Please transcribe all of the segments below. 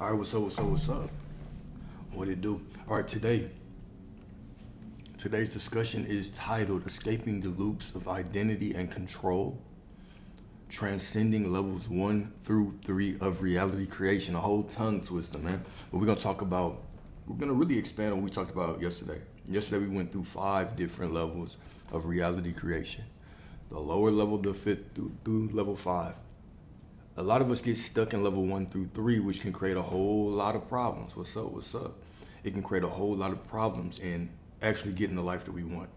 All right, what's up? What it do? All right, today's discussion is titled "Escaping the Loops of Identity and Control, Transcending Levels 1 through 3 of Reality Creation." A whole tongue twister, man. But we're gonna really expand on what we talked about yesterday. Yesterday we went through 5 different levels of reality creation. The lower level, the fifth through level 5. A lot of us get stuck in level 1 through 3, which can create a whole lot of problems. What's up? What's up? It can create a whole lot of problems in actually getting the life that we want.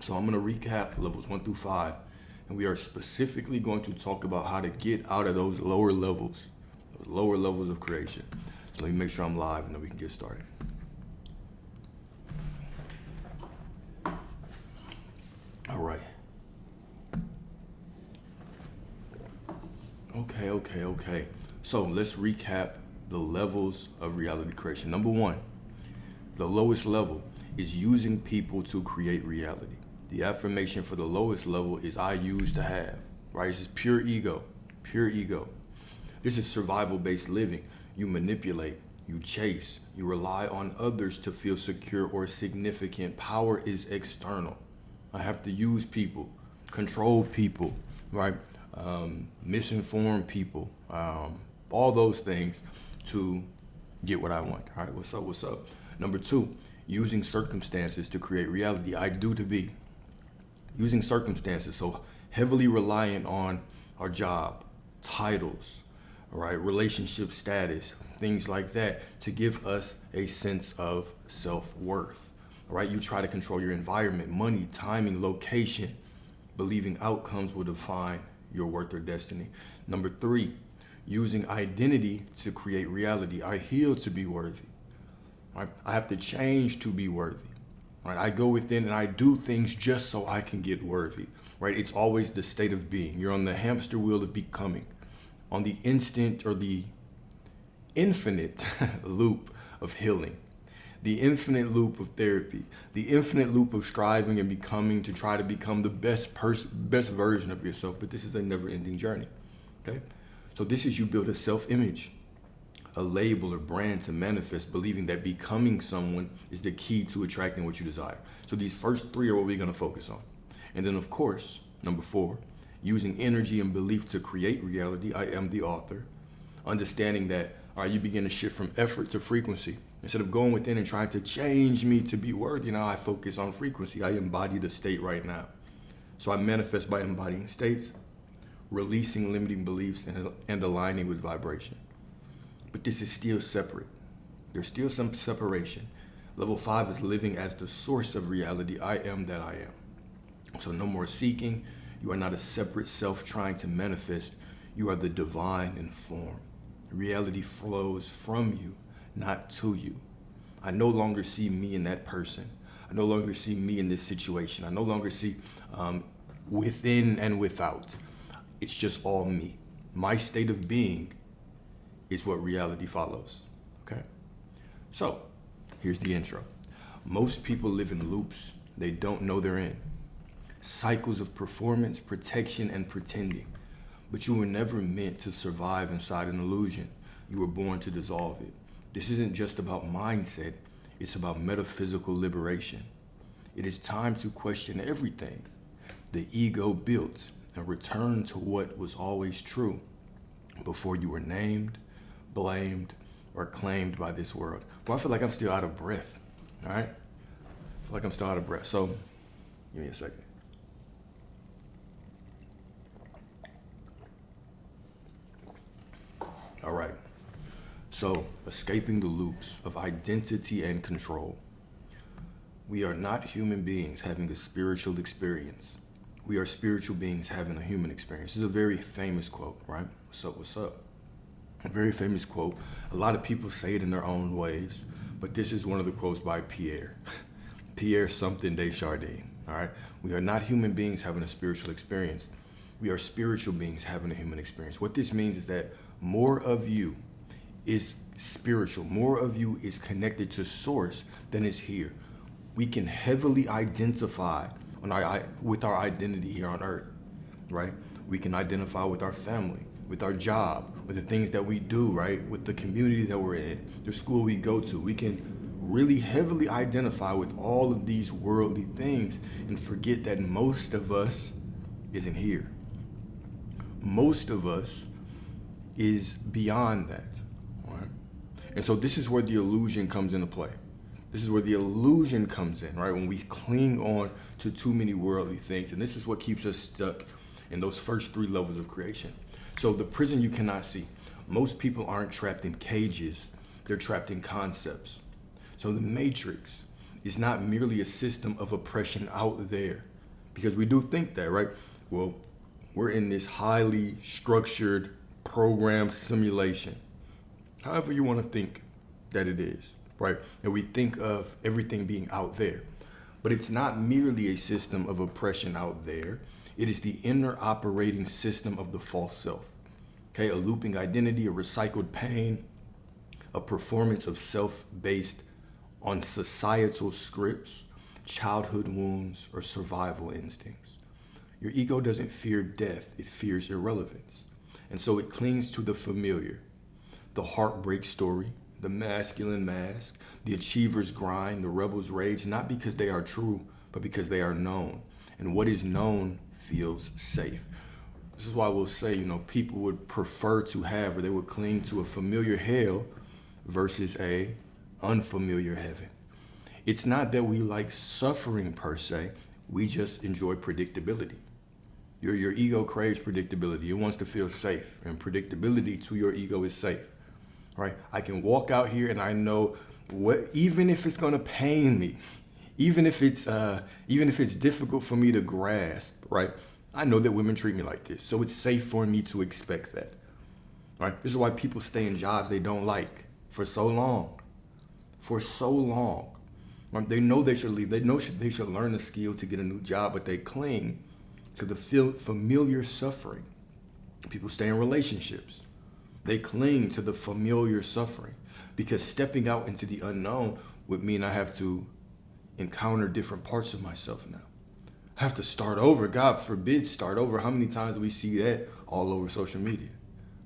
So I'm going to recap levels 1 through 5, and we are specifically going to talk about how to get out of those lower levels of creation. So let me make sure I'm live, and then we can get started. All right. Okay. So let's recap the levels of reality creation. Number 1, the lowest level is using people to create reality. The affirmation for the lowest level is "I used to have," right? This is pure ego. This is survival-based living. You manipulate, you chase, you rely on others to feel secure or significant. Power is external. I have to use people, control people, right? Misinform people, all those things to get what I want. All right, what's up? Number 2, using circumstances to create reality. I do to be. Using circumstances, so heavily reliant on our job, titles, all right, relationship status, things like that to give us a sense of self-worth. All right, you try to control your environment, money, timing, location, believing outcomes will define your worth or destiny. Number 3, using identity to create reality. I heal to be worthy. Right? I have to change to be worthy. Right? I go within and I do things just so I can get worthy. Right? It's always the state of being. You're on the hamster wheel of becoming, on the instant or the infinite loop of healing, the infinite loop of therapy, the infinite loop of striving and becoming to try to become the best version of yourself. But this is a never-ending journey. Okay, so this is you build a self-image, a label or brand to manifest, believing that becoming someone is the key to attracting what you desire. So these first 3 are what we're going to focus on. And then, of course, number 4, using energy and belief to create reality. I am the author. Understanding that, all right, you begin to shift from effort to frequency. Instead of going within and trying to change me to be worthy, now I focus on frequency. I embody the state right now. So I manifest by embodying states, releasing limiting beliefs, and aligning with vibration. But this is still separate. There's still some separation. Level 5 is living as the source of reality. I am that I am. So no more seeking. You are not a separate self trying to manifest. You are the divine in form. Reality flows from you, not to you. I no longer see me in that person. I no longer see me in this situation. I no longer see within and without. It's just all me. My state of being is what reality follows. Okay? So, here's the intro. Most people live in loops they don't know they're in. Cycles of performance, protection, and pretending. But you were never meant to survive inside an illusion. You were born to dissolve it. This isn't just about mindset, it's about metaphysical liberation. It is time to question everything the ego built and return to what was always true before you were named, blamed, or claimed by this world. Well, I feel like I'm still out of breath, all right? I feel like I'm still out of breath, so give me a second. All right. So, escaping the loops of identity and control. We are not human beings having a spiritual experience. We are spiritual beings having a human experience. This is a very famous quote, right? What's up? A very famous quote. A lot of people say it in their own ways, but this is one of the quotes by Pierre. Pierre something Desjardins, all right? We are not human beings having a spiritual experience. We are spiritual beings having a human experience. What this means is that more of you is spiritual. More of you is connected to source than is here. We can heavily identify with our identity here on earth, right? We can identify with our family, with our job, with the things that we do, right? With the community that we're in, the school we go to. We can really heavily identify with all of these worldly things and forget that most of us isn't here. Most of us is beyond that. Right? And so this is where the illusion comes into play. This is where the illusion comes in, right? When we cling on to too many worldly things. And this is what keeps us stuck in those first three levels of creation. So the prison you cannot see. Most people aren't trapped in cages. They're trapped in concepts. So the matrix is not merely a system of oppression out there. Because we do think that, right? Well, we're in this highly structured program simulation. However you want to think that it is, right? And we think of everything being out there. But it's not merely a system of oppression out there. It is the inner operating system of the false self. Okay, a looping identity, a recycled pain, a performance of self-based on societal scripts, childhood wounds, or survival instincts. Your ego doesn't fear death, it fears irrelevance. And so it clings to the familiar, the heartbreak story, the masculine mask, the achiever's grind, the rebel's rage, not because they are true, but because they are known. And what is known feels safe. This is why we'll say, people would prefer to have, or they would cling to a familiar hell versus a unfamiliar heaven. It's not that we like suffering per se, we just enjoy predictability. Your ego craves predictability. It wants to feel safe, and predictability to your ego is safe, right? I can walk out here and I know even if it's gonna pain me, even if it's difficult for me to grasp, right? I know that women treat me like this, so it's safe for me to expect that, right? This is why people stay in jobs they don't like for so long. Right? They know they should leave. They know they should learn a skill to get a new job, but they cling to the familiar suffering. People stay in relationships. They cling to the familiar suffering because stepping out into the unknown would mean I have to encounter different parts of myself now. I have to start over. God forbid, start over. How many times do we see that all over social media?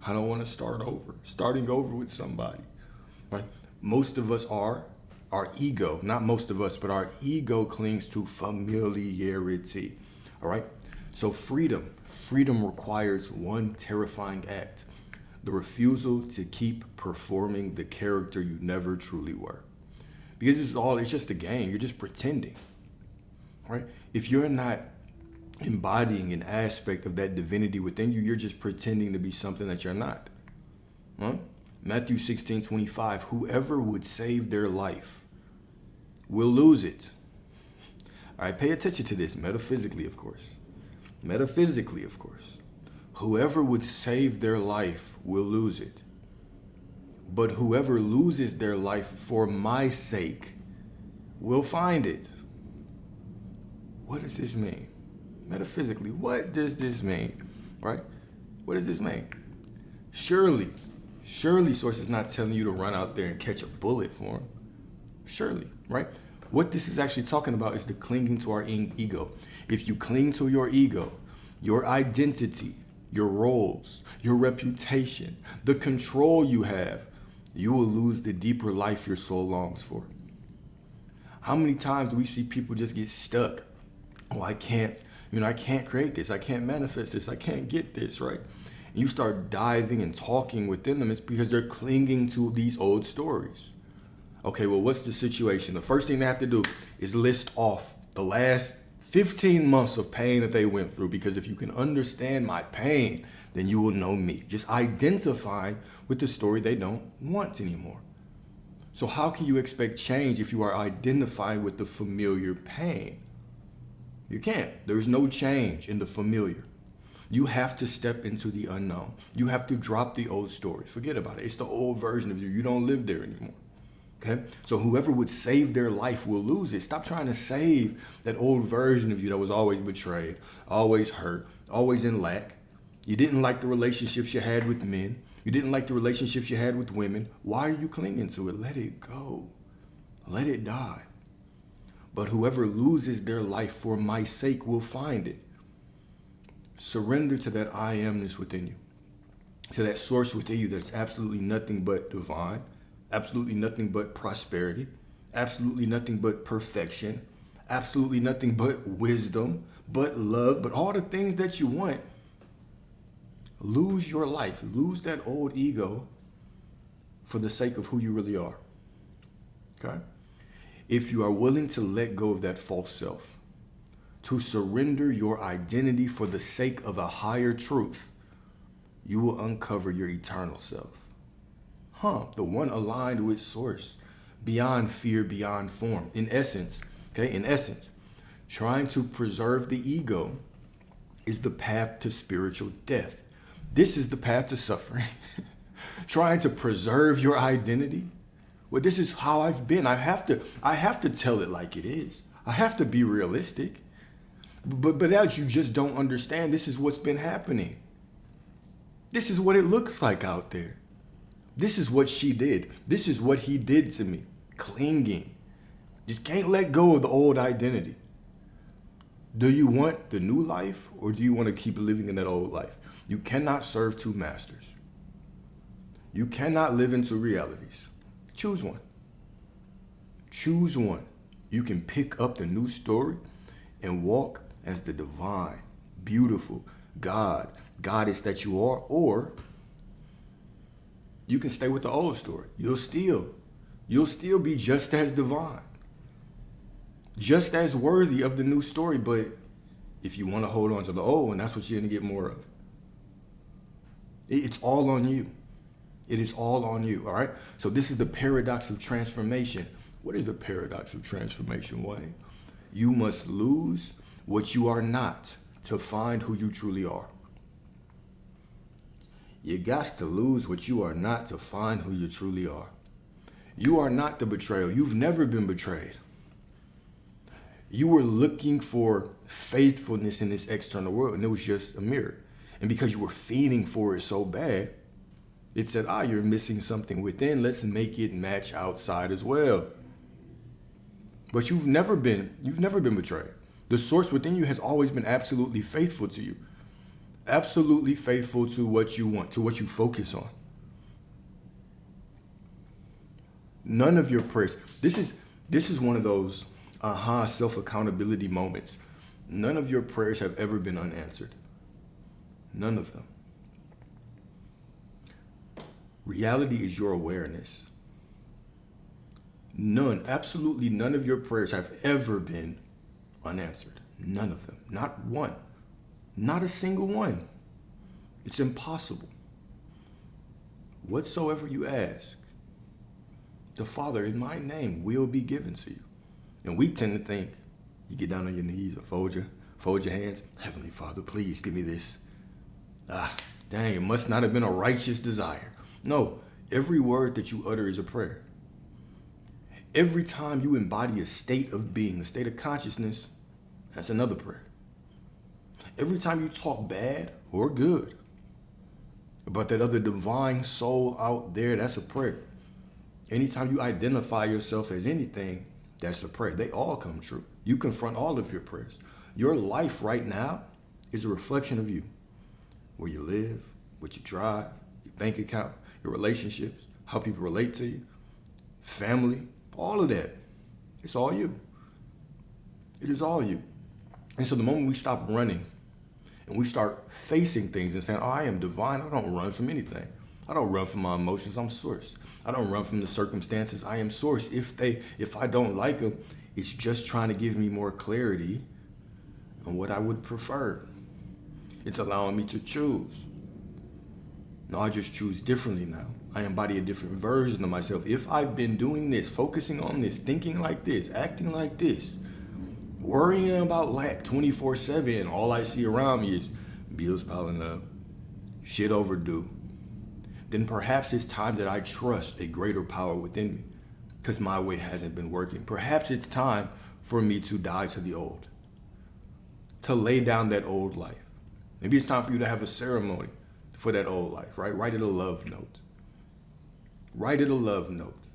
I don't want to start over. Starting over with somebody, right? Most of us our ego, not most of us, but our ego clings to familiarity, all right? So freedom requires one terrifying act, the refusal to keep performing the character you never truly were. Because it's just a game, you're just pretending, right? If you're not embodying an aspect of that divinity within you, you're just pretending to be something that you're not. Huh? Matthew 16:25, whoever would save their life will lose it. All right, pay attention to this, metaphysically, of course. Whoever would save their life will lose it. But whoever loses their life for my sake will find it. What does this mean? Metaphysically, what does this mean? Right? What does this mean? Surely Source is not telling you to run out there and catch a bullet for him. Surely, right? What this is actually talking about is the clinging to our ego. If you cling to your ego, your identity, your roles, your reputation, the control you have, you will lose the deeper life your soul longs for. How many times do we see people just get stuck? Oh, I can't create this. I can't manifest this. I can't get this, right? And you start diving and talking within them. It's because they're clinging to these old stories. Okay, well, what's the situation? The first thing they have to do is list off the last 15 months of pain that they went through, because if you can understand my pain, then you will know me. Just identifying with the story they don't want anymore. So how can you expect change if you are identifying with the familiar pain? You can't. There is no change in the familiar. You have to step into the unknown. You have to drop the old story. Forget about it. It's the old version of you. You don't live there anymore. Okay? So whoever would save their life will lose it. Stop trying to save that old version of you that was always betrayed, always hurt, always in lack. You didn't like the relationships you had with men. You didn't like the relationships you had with women. Why are you clinging to it? Let it go. Let it die. But whoever loses their life for my sake will find it. Surrender to that I amness within you. to that source within you that's absolutely nothing but divine, absolutely nothing but prosperity, absolutely nothing but perfection, absolutely nothing but wisdom, but love, but all the things that you want, lose your life, lose that old ego for the sake of who you really are. Okay? If you are willing to let go of that false self, to surrender your identity for the sake of a higher truth, you will uncover your eternal self. The one aligned with source, beyond fear, beyond form. In essence, trying to preserve the ego is the path to spiritual death. This is the path to suffering. Trying to preserve your identity. Well, this is how I've been. I have to tell it like it is. I have to be realistic. But as you just don't understand, this is what's been happening. This is what it looks like out there. This is what she did. This is what he did to me. Clinging. Just can't let go of the old identity. Do you want the new life, or do you want to keep living in that old life? You cannot serve two masters. You cannot live in two realities. Choose one. Choose one. You can pick up the new story and walk as the divine, beautiful goddess that you are, or you can stay with the old story. You'll still be just as divine, just as worthy of the new story. But if you want to hold on to the old one, that's what you're going to get more of. It's all on you. It is all on you, all right? So this is the paradox of transformation. What is the paradox of transformation, Wayne? You must lose what you are not to find who you truly are. You got to lose what you are not to find who you truly are. You are not the betrayal. You've never been betrayed. You were looking for faithfulness in this external world, and it was just a mirror. And because you were fiending for it so bad, it said, you're missing something within. Let's make it match outside as well. But you've never been betrayed. The source within you has always been absolutely faithful to you. Absolutely faithful to what you want, to what you focus on. None of your prayers. This is one of those self-accountability moments. None of your prayers have ever been unanswered. None of them. Reality is your awareness. Absolutely none of your prayers have ever been unanswered. None of them. Not one. Not a single one. It's impossible. Whatsoever you ask, the Father in my name will be given to you. And we tend to think, you get down on your knees or fold your hands. Heavenly Father, please give me this. Dang, it must not have been a righteous desire. No, every word that you utter is a prayer. Every time you embody a state of being, a state of consciousness, that's another prayer. Every time you talk bad or good about that other divine soul out there, that's a prayer. Anytime you identify yourself as anything, that's a prayer. They all come true. You confront all of your prayers. Your life right now is a reflection of you. Where you live, what you drive, your bank account, your relationships, how people relate to you, family, all of that. It's all you. It is all you. And so the moment we stop running and we start facing things and saying, I am divine, I don't run from anything. I don't run from my emotions, I'm source. I don't run from the circumstances, I am source. If I don't like them, it's just trying to give me more clarity on what I would prefer. It's allowing me to choose. No, I just choose differently now. I embody a different version of myself. If I've been doing this, focusing on this, thinking like this, acting like this, worrying about lack 24/7, and all I see around me is bills piling up, shit overdue, then perhaps it's time that I trust a greater power within me because my way hasn't been working. Perhaps it's time for me to die to the old, to lay down that old life. Maybe it's time for you to have a ceremony for that old life, right? Write it a love note. Write it a love note.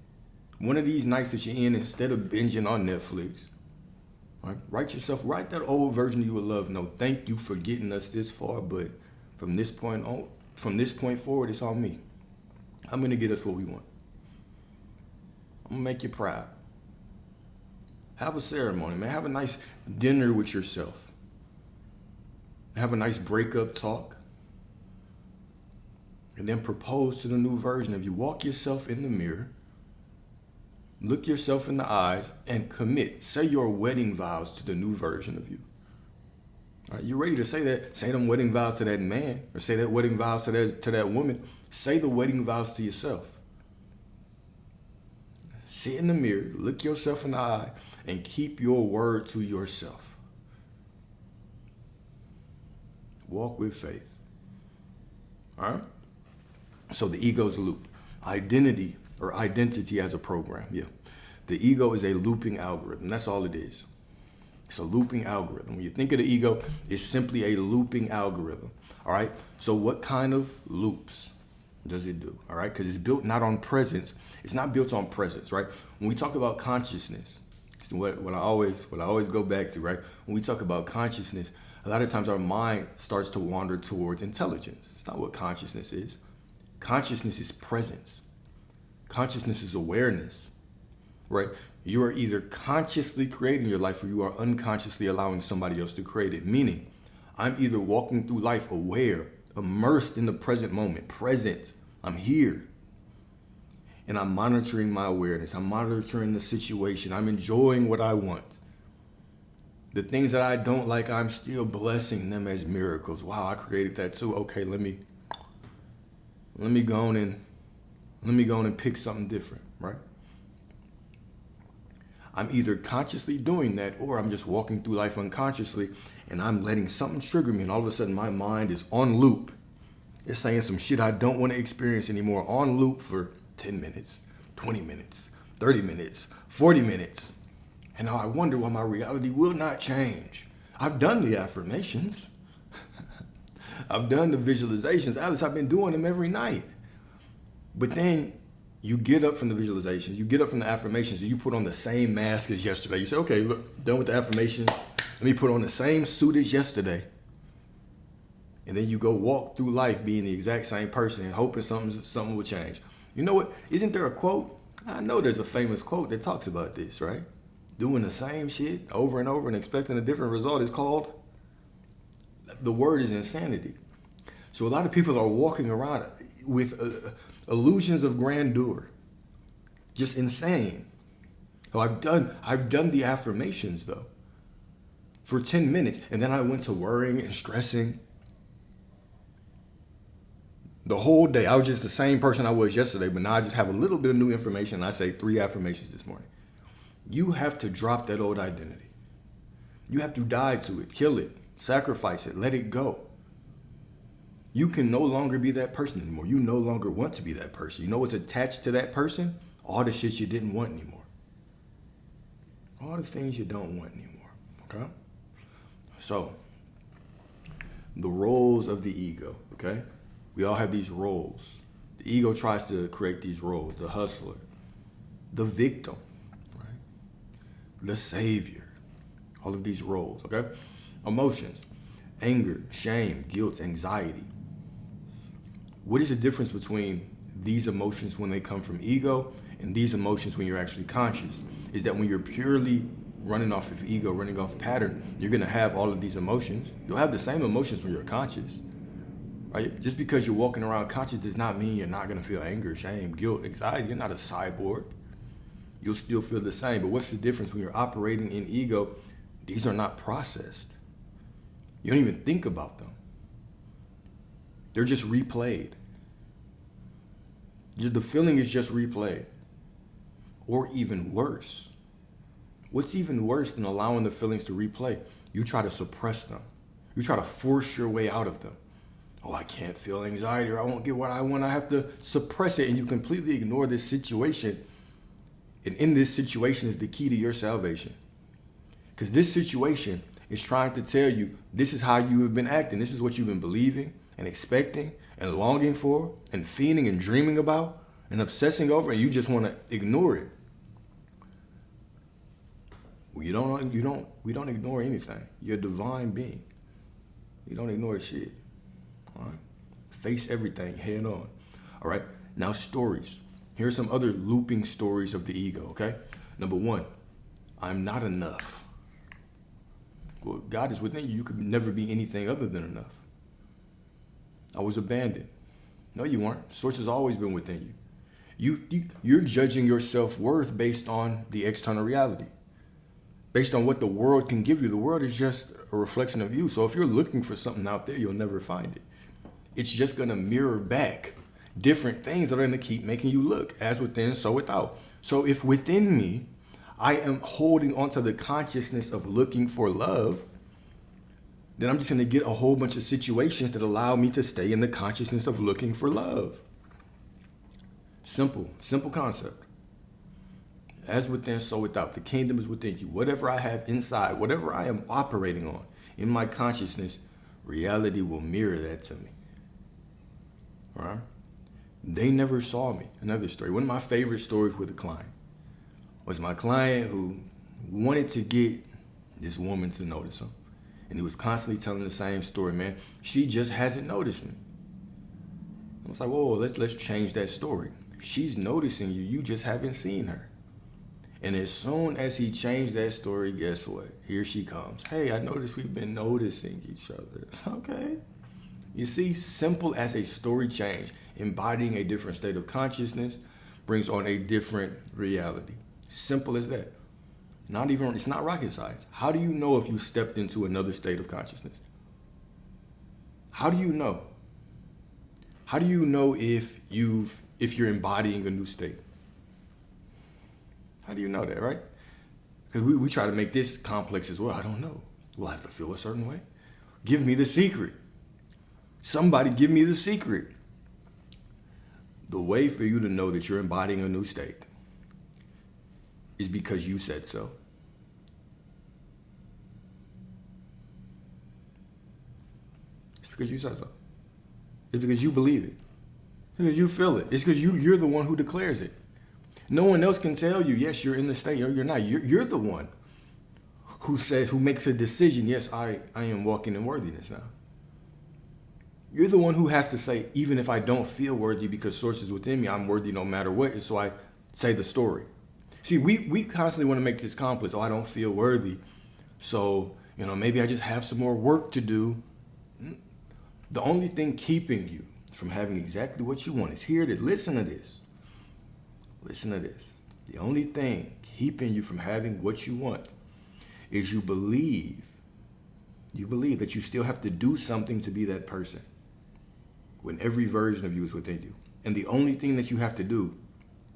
One of these nights that you're in, instead of binging on Netflix, right? Write that old version of you a love note. Thank you for getting us this far, but from this point on, From this point forward, it's on me. I'm going to get us what we want. I'm going to make you proud. Have a ceremony, man. Have a nice dinner with yourself. Have a nice breakup talk. And then propose to the new version of you. Walk yourself in the mirror. Look yourself in the eyes and commit. Say your wedding vows to the new version of you. All right, you ready to say that? Say them wedding vows to that man, or say that wedding vows to that woman. Say the wedding vows to yourself. Sit in the mirror, look yourself in the eye, and keep your word to yourself. Walk with faith. All right? So the ego's a loop. Identity as a program. Yeah. The ego is a looping algorithm. That's all it is. It's a looping algorithm. When you think of the ego, it's simply a looping algorithm. All right. So what kind of loops does it do? All right. Because it's built not on presence. It's not built on presence. Right. When we talk about consciousness, it's what I always go back to. Right. When we talk about consciousness, a lot of times our mind starts to wander towards intelligence. It's not what consciousness is. Consciousness is presence. Consciousness is awareness, right? You are either consciously creating your life or you are unconsciously allowing somebody else to create it. Meaning, I'm either walking through life aware, immersed in the present moment, present. I'm here. And I'm monitoring my awareness. I'm monitoring the situation. I'm enjoying what I want. The things that I don't like, I'm still blessing them as miracles. Wow, I created that too. Okay, let me go on and pick something different, right? I'm either consciously doing that or I'm just walking through life unconsciously and I'm letting something trigger me and all of a sudden my mind is on loop. It's saying some shit I don't want to experience anymore, on loop for 10 minutes, 20 minutes, 30 minutes, 40 minutes. And now I wonder why my reality will not change. I've done the affirmations. I've done the visualizations. Alice, I've been doing them every night. But then you get up from the visualizations, you get up from the affirmations, and you put on the same mask as yesterday. You say, okay, look, done with the affirmations. Let me put on the same suit as yesterday. And then you go walk through life being the exact same person and hoping something will change. You know what? Isn't there a quote? I know there's a famous quote that talks about this, right? Doing the same shit over and over and expecting a different result is called, the word is insanity. So a lot of people are walking around with illusions of grandeur, just insane. So I've done the affirmations though for 10 minutes, and then I went to worrying and stressing. The whole day, I was just the same person I was yesterday, but now I just have a little bit of new information, and I say 3 affirmations this morning. You have to drop that old identity. You have to die to it, kill it, sacrifice it, let it go. You can no longer be that person anymore. You no longer want to be that person. You know what's attached to that person? All the shit you didn't want anymore. All the things you don't want anymore, okay? So, the roles of the ego, okay? We all have these roles. The ego tries to create these roles. The hustler, the victim, right? The savior. All of these roles, okay? Emotions, anger, shame, guilt, anxiety. What is the difference between these emotions when they come from ego and these emotions when you're actually conscious? Is that when you're purely running off of ego, running off pattern, you're gonna have all of these emotions. You'll have the same emotions when you're conscious. Right? Just because you're walking around conscious does not mean you're not going to feel anger, shame, guilt, anxiety. You're not a cyborg. You'll still feel the same. But what's the difference when you're operating in ego? These are not processed. You don't even think about them. They're just replayed. The feeling is just replayed. Or even worse. What's even worse than allowing the feelings to replay? You try to suppress them. You try to force your way out of them. Oh, I can't feel anxiety, or I won't get what I want. I have to suppress it, and you completely ignore this situation. And in this situation is the key to your salvation. Because this situation is trying to tell you this is how you have been acting. This is what you've been believing and expecting and longing for and feeding and dreaming about and obsessing over, and you just want to ignore it. Well, we don't ignore anything. You're a divine being. You don't ignore shit. All right? Face everything head on. All right. Now, stories. Here's some other looping stories of the ego. Okay. Number one, I'm not enough. Well, God is within you. You could never be anything other than enough. I was abandoned. No, you weren't. Source has always been within you. You're judging your self-worth based on the external reality. Based on what the world can give you. The world is just a reflection of you. So if you're looking for something out there, you'll never find it. It's just going to mirror back different things that are going to keep making you look. As within, so without. So if within me, I am holding onto the consciousness of looking for love, then I'm just going to get a whole bunch of situations that allow me to stay in the consciousness of looking for love. Simple concept. As within, so without. The kingdom is within you. Whatever I have inside, whatever I am operating on in my consciousness, reality will mirror that to me. All right? They never saw me. Another story. One of my favorite stories with a client was my client who wanted to get this woman to notice him. And he was constantly telling the same story, man. She just hasn't noticed me. I was like, whoa, let's change that story. She's noticing you. You just haven't seen her. And as soon as he changed that story, guess what? Here she comes. Hey, I noticed we've been noticing each other. It's okay. You see, simple as a story change, embodying a different state of consciousness brings on a different reality. Simple as that. It's not rocket science. How do you know if you stepped into another state of consciousness? How do you know? How do you know if you're embodying a new state? How do you know that, right? Because we try to make this complex as well. I don't know. Will I have to feel a certain way? Give me the secret. Somebody give me the secret. The way for you to know that you're embodying a new state is because you said so. It's because you said so. It's because you believe it. It's because you feel it. It's because you're the one who declares it. No one else can tell you, yes, you're in the state, or you're not. You're the one who makes a decision, yes, I am walking in worthiness now. You're the one who has to say, even if I don't feel worthy because source is within me, I'm worthy no matter what. And so I say the story. See, we constantly want to make this complex. Oh, I don't feel worthy. So, maybe I just have some more work to do. The only thing keeping you from having exactly what you want is here to listen to this. Listen to this. The only thing keeping you from having what you want is you believe that you still have to do something to be that person when every version of you is within you. And the only thing that you have to do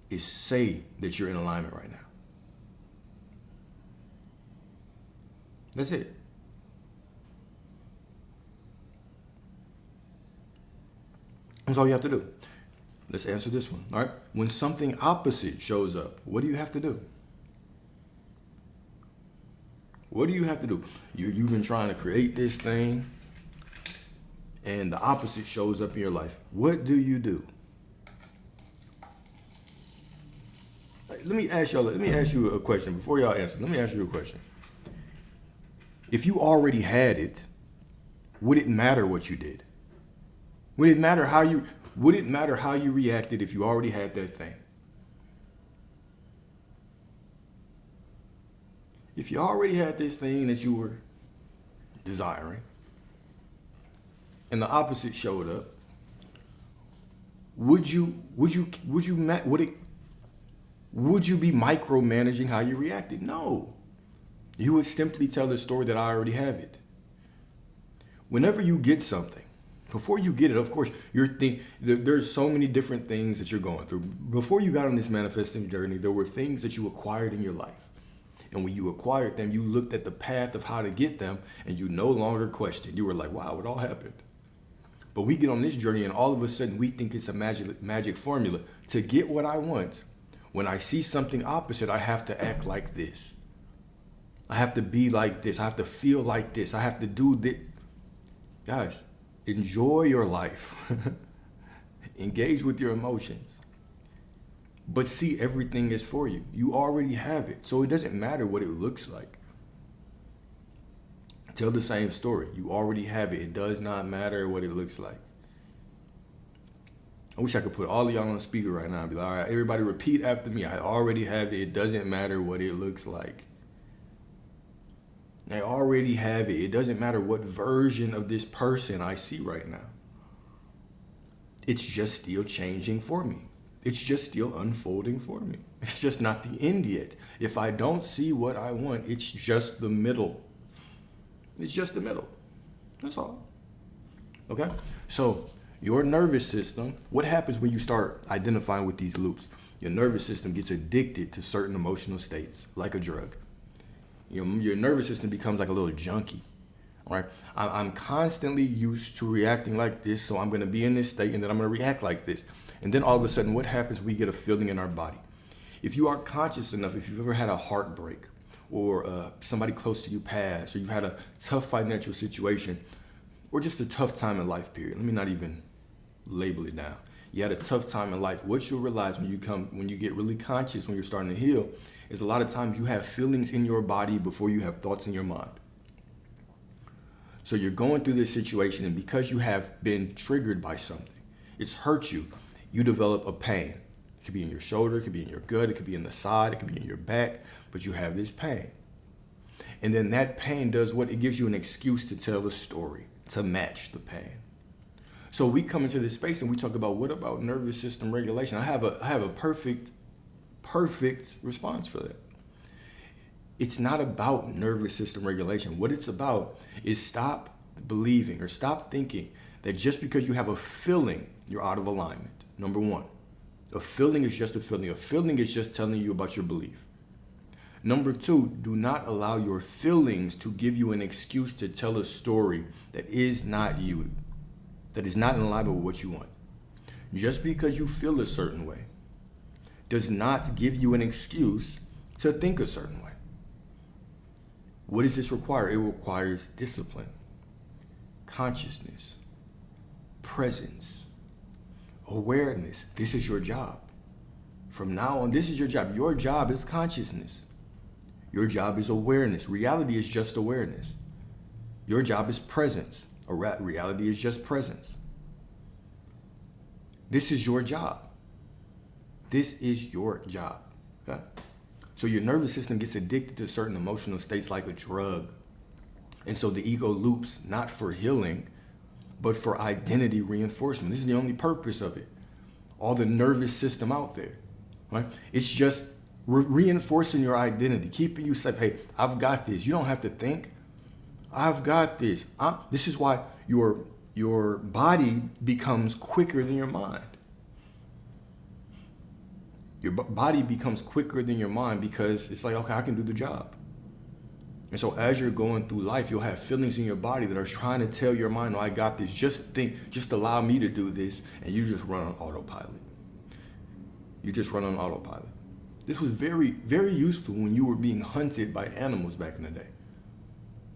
is say that you're in alignment right now. That's it. That's all you have to do. Let's answer this one. All right. When something opposite shows up, what do you have to do? What do you have to do? You've been trying to create this thing, and the opposite shows up in your life. What do you do? Let me ask you a question before y'all answer. Let me ask you a question. If you already had it, would it matter what you did? Would it matter how you reacted if you already had that thing? If you already had this thing that you were desiring, and the opposite showed up, would you be micromanaging how you reacted? No. You would simply tell the story that I already have it. Whenever you get something, before you get it, of course, there's so many different things that you're going through. Before you got on this manifesting journey, there were things that you acquired in your life. And when you acquired them, you looked at the path of how to get them, and you no longer questioned. You were like, wow, it all happened. But we get on this journey, and all of a sudden, we think it's a magic formula. To get what I want, when I see something opposite, I have to act like this. I have to be like this. I have to feel like this. I have to do this. Guys, enjoy your life. Engage with your emotions. But see, everything is for you. You already have it. So it doesn't matter what it looks like. Tell the same story. You already have it. It does not matter what it looks like. I wish I could put all of y'all on speaker right now and be like, all right, everybody repeat after me. I already have it. It doesn't matter what it looks like. I already have it. It doesn't matter what version of this person I see right now. It's just still changing for me. It's just still unfolding for me. It's just not the end yet. If I don't see what I want, it's just the middle. It's just the middle. That's all. Okay? So your nervous system, what happens when you start identifying with these loops? Your nervous system gets addicted to certain emotional states, like a drug. Your nervous system becomes like a little junkie. Right? I'm constantly used to reacting like this, so I'm going to be in this state and then I'm going to react like this. And then all of a sudden, what happens? We get a feeling in our body. If you are conscious enough, if you've ever had a heartbreak or somebody close to you passed, or you've had a tough financial situation, or just a tough time in life, period. Let me not even label it down. You had a tough time in life. What you'll realize when you get really conscious, when you're starting to heal, is a lot of times you have feelings in your body before you have thoughts in your mind. So you're going through this situation, and because you have been triggered by something, it's hurt you, you develop a pain. It could be in your shoulder, it could be in your gut, it could be in the side, it could be in your back, but you have this pain. And then that pain does what? It gives you an excuse to tell a story, to match the pain. So we come into this space and we talk about, what about nervous system regulation? I have a perfect response for that. It's not about nervous system regulation. What it's about is stop believing or stop thinking that just because you have a feeling, you're out of alignment. Number one, a feeling is just a feeling. A feeling is just telling you about your belief. Number two, do not allow your feelings to give you an excuse to tell a story that is not you, that is not in alignment with what you want. Just because you feel a certain way does not give you an excuse to think a certain way. What does this require? It requires discipline, consciousness, presence, awareness. This is your job. From now on, this is your job. Your job is consciousness. Your job is awareness. Reality is just awareness. Your job is presence. Reality is just presence. This is your job. This is your job. Okay? So your nervous system gets addicted to certain emotional states like a drug. And so the ego loops, not for healing, but for identity reinforcement. This is the only purpose of it. All the nervous system out there, right? It's just reinforcing your identity, keeping you safe. Hey, I've got this. You don't have to think. I've got this. This is why your body becomes quicker than your mind. Your body becomes quicker than your mind because it's like, okay, I can do the job. And so as you're going through life, you'll have feelings in your body that are trying to tell your mind, no, I got this. Just allow me to do this. And you just run on autopilot. You just run on autopilot. This was very, very useful when you were being hunted by animals back in the day.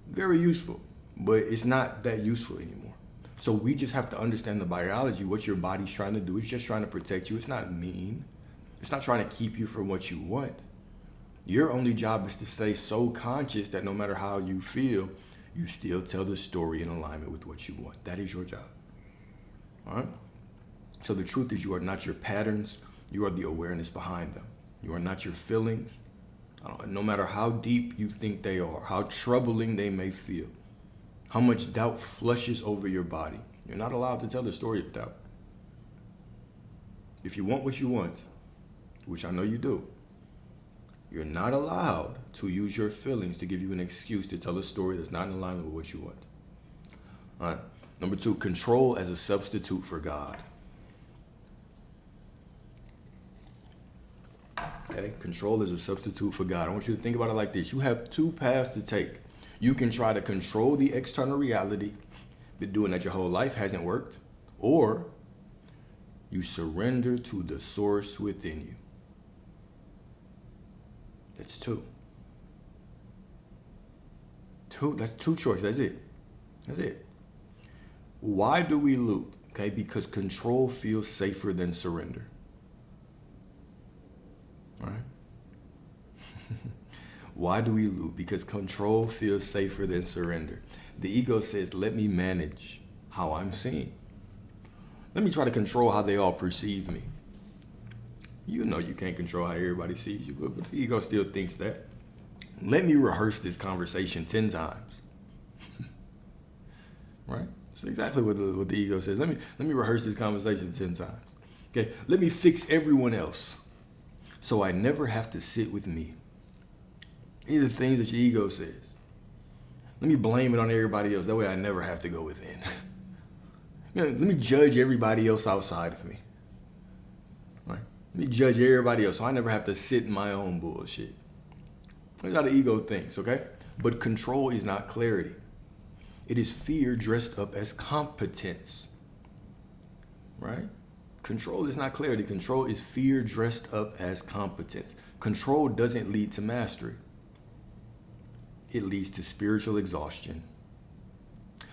Very useful, but it's not that useful anymore. So we just have to understand the biology, what your body's trying to do. It's just trying to protect you. It's not mean. It's not trying to keep you from what you want. Your only job is to stay so conscious that no matter how you feel, you still tell the story in alignment with what you want. That is your job. All right? So the truth is, you are not your patterns. You are the awareness behind them. You are not your feelings. No matter how deep you think they are, how troubling they may feel, how much doubt flushes over your body, you're not allowed to tell the story of doubt. If you want what you want, which I know you do, you're not allowed to use your feelings to give you an excuse to tell a story that's not in alignment with what you want. All right. Number two, control as a substitute for God. Okay, control is a substitute for God. I want you to think about it like this. You have two paths to take. You can try to control the external reality, but doing that your whole life hasn't worked, or you surrender to the source within you. That's two. That's two choices. That's it. Why do we loop? Okay, because control feels safer than surrender. All right? Why do we loop? Because control feels safer than surrender. The ego says, let me manage how I'm seen. Let me try to control how they all perceive me. You know you can't control how everybody sees you, but the ego still thinks that. Let me rehearse this conversation 10 times. Right? That's exactly what the ego says. Let me rehearse this conversation 10 times. Okay? Let me fix everyone else so I never have to sit with me. These are the things that your ego says. Let me blame it on everybody else. That way I never have to go within. Let me judge everybody else outside of me. Right? Let me judge everybody else so I never have to sit in my own bullshit. That's how the ego thinks, okay? But control is not clarity. It is fear dressed up as competence. Right? Control is not clarity. Control is fear dressed up as competence. Control doesn't lead to mastery. It leads to spiritual exhaustion.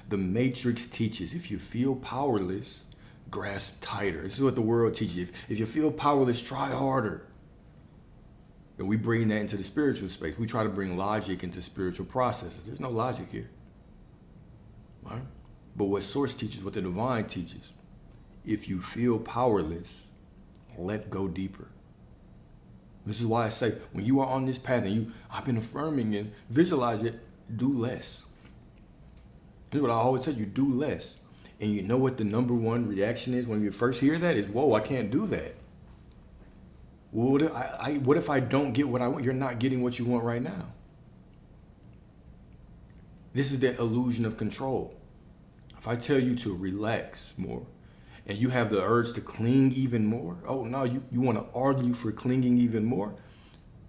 The Matrix teaches if you feel powerless, grasp tighter. This is what the world teaches you. If you feel powerless, try harder. And we bring that into the spiritual space. We try to bring logic into spiritual processes. There's no logic here. Right? But what Source teaches, what the divine teaches, if you feel powerless, let go deeper. This is why I say, when you are on this path and I've been affirming and visualize it, do less. This is what I always tell you, do less. And you know what the number one reaction is when you first hear that is, whoa, I can't do that. Well, what if I don't get what I want? You're not getting what you want right now. This is the illusion of control. If I tell you to relax more and you have the urge to cling even more, oh no, you want to argue for clinging even more,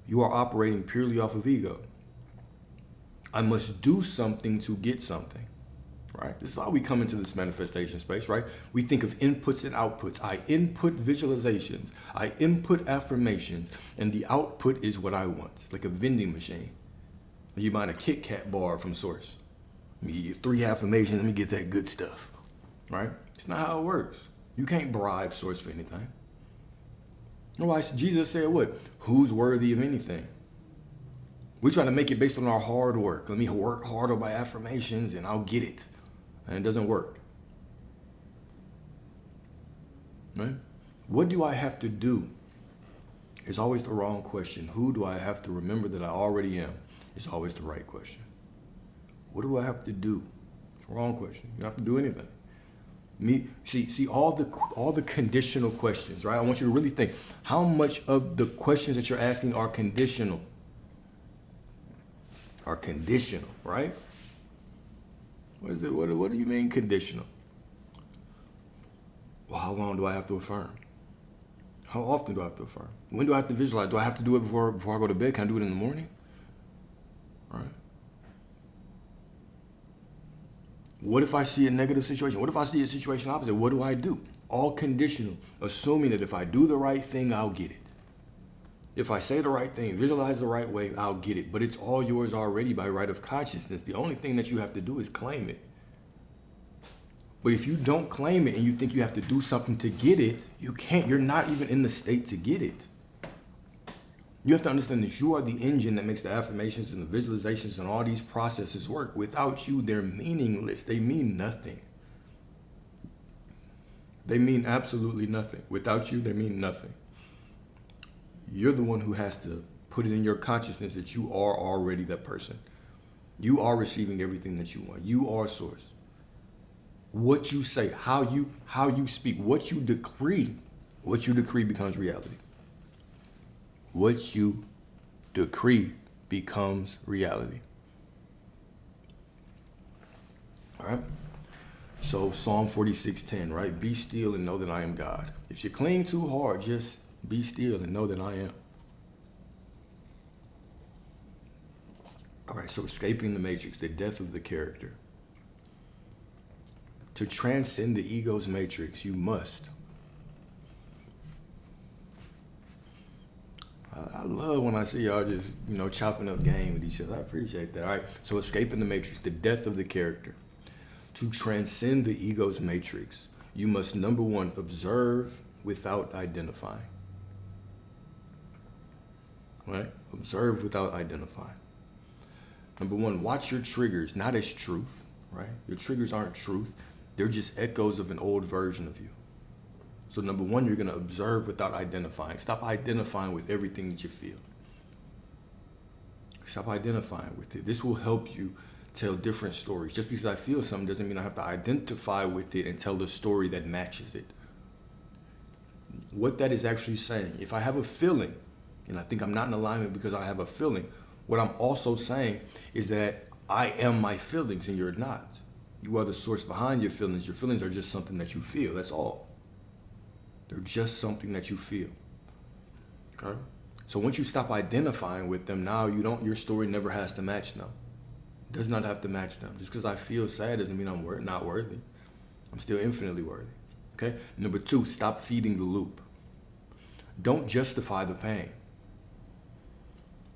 you are operating purely off of ego. I must do something to get something, right? This is how we come into this manifestation space, right? We think of inputs and outputs. I input visualizations, I input affirmations, and the output is what I want. It's like a vending machine. You buying a Kit Kat bar from Source. Let me get 3 affirmations, let me get that good stuff, right? It's not how it works. You can't bribe Source for anything. Otherwise, Jesus said what? Who's worthy of anything? We're trying to make it based on our hard work. Let me work harder by affirmations and I'll get it. And it doesn't work. Right? What do I have to do? It's always the wrong question. Who do I have to remember that I already am? It's always the right question. What do I have to do? It's the wrong question. You don't have to do anything. See all the conditional questions, right? I want you to really think how much of the questions that you're asking are conditional. Are conditional, right? What is it? What do you mean conditional? Well, how long do I have to affirm? How often do I have to affirm? When do I have to visualize? Do I have to do it before I go to bed? Can I do it in the morning? All right. What if I see a negative situation? What if I see a situation opposite? What do I do? All conditional, assuming that if I do the right thing, I'll get it. If I say the right thing, visualize the right way, I'll get it. But it's all yours already by right of consciousness. The only thing that you have to do is claim it. But if you don't claim it and you think you have to do something to get it, you can't. You're not even in the state to get it. You have to understand that you are the engine that makes the affirmations and the visualizations and all these processes work. Without you, they're meaningless. They mean nothing. They mean absolutely nothing. Without you, they mean nothing. You're the one who has to put it in your consciousness that you are already that person. You are receiving everything that you want. You are Source. What you say, how you speak, what you decree becomes reality. What you decree becomes reality. All right? So Psalm 46:10, right? Be still and know that I am God. If you cling too hard, just be still and know that I am. All right, so escaping the matrix, the death of the character. To transcend the ego's matrix, you must. I love when I see y'all just, chopping up game with each other. I appreciate that. All right, so escaping the matrix, the death of the character. To transcend the ego's matrix, you must, number one, observe without identifying. Right? Observe without identifying. Number one, watch your triggers, not as truth, right? Your triggers aren't truth. They're just echoes of an old version of you. So number one, you're going to observe without identifying. Stop identifying with everything that you feel. Stop identifying with it. This will help you tell different stories. Just because I feel something doesn't mean I have to identify with it and tell the story that matches it. What that is actually saying, if I have a feeling and I think I'm not in alignment because I have a feeling, what I'm also saying is that I am my feelings and you're not. You are the source behind your feelings. Your feelings are just something that you feel. That's all. They're just something that you feel. Okay? So once you stop identifying with them, now your story never has to match them. It does not have to match them. Just because I feel sad doesn't mean I'm not worthy. I'm still infinitely worthy. Okay? Number two, stop feeding the loop. Don't justify the pain.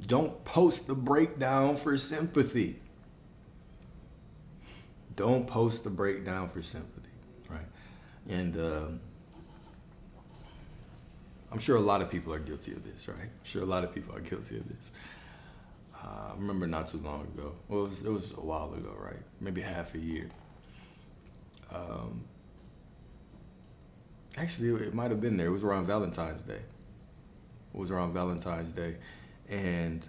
Don't post the breakdown for sympathy. Don't post the breakdown for sympathy, right? And I'm sure a lot of people are guilty of this, right? I'm sure a lot of people are guilty of this. I remember not too long ago. Well, it was a while ago, right? Maybe half a year. Actually, it might have been there. It was around Valentine's Day. And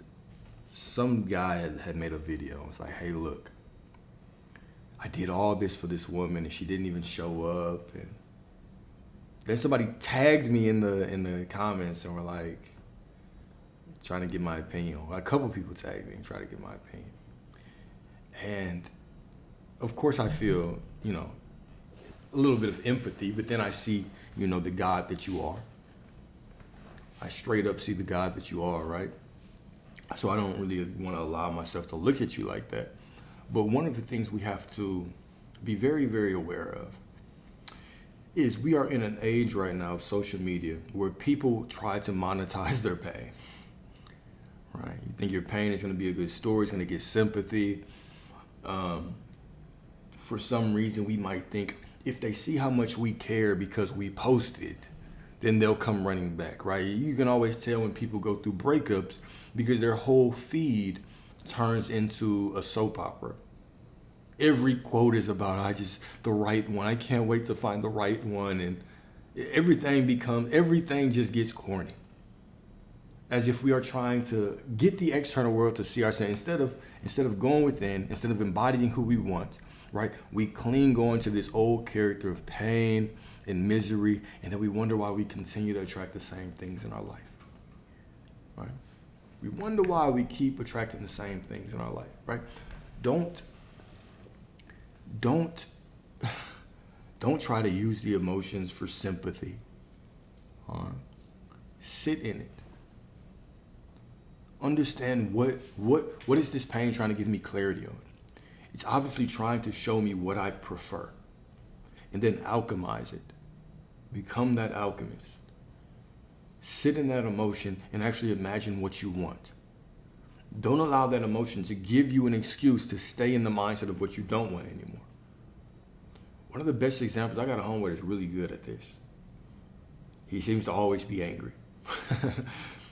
some guy had made a video. It was like, hey, look, I did all this for this woman and she didn't even show up. And then somebody tagged me in the comments and were like, trying to get my opinion. A couple people tagged me and tried to get my opinion. And of course I feel, a little bit of empathy, but then I see, the God that you are. I straight up see the God that you are, right? So I don't really want to allow myself to look at you like that. But one of the things we have to be very, very aware of is we are in an age right now of social media where people try to monetize their pain, right? You think your pain is going to be a good story, it's going to get sympathy. For some reason, we might think if they see how much we care because we posted, then they'll come running back, right? You can always tell when people go through breakups because their whole feed turns into a soap opera. Every quote is about, the right one. I can't wait to find the right one. And everything just gets corny. As if we are trying to get the external world to see ourselves. Instead of going within, instead of embodying who we want, right? We cling on to this old character of pain and misery, and then we wonder why we continue to attract the same things in our life, right? We wonder why we keep attracting the same things in our life, right? Don't try to use the emotions for sympathy. Sit in it. Understand what is this pain trying to give me clarity on? It's obviously trying to show me what I prefer, and then alchemize it. Become that alchemist. Sit in that emotion and actually imagine what you want. Don't allow that emotion to give you an excuse to stay in the mindset of what you don't want anymore. One of the best examples, I got a homeboy that's really good at this. He seems to always be angry.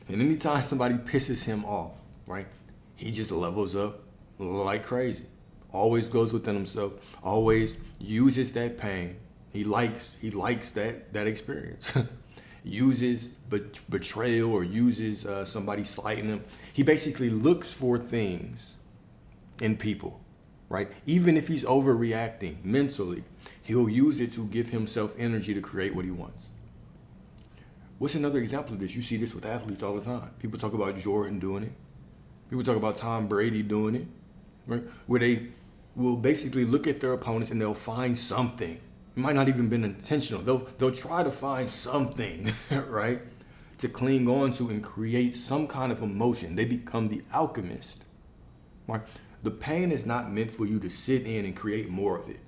And anytime somebody pisses him off, right, he just levels up like crazy. Always goes within himself, always uses that pain. He likes that experience. Uses betrayal or uses somebody slighting him. He basically looks for things in people, right? Even if he's overreacting mentally, he'll use it to give himself energy to create what he wants. What's another example of this? You see this with athletes all the time. People talk about Jordan doing it. People talk about Tom Brady doing it, right? Where they will basically look at their opponents and they'll find something. It might not even been intentional. They'll try to find something, right, to cling on to and create some kind of emotion. They become the alchemist, right? The pain is not meant for you to sit in and create more of it.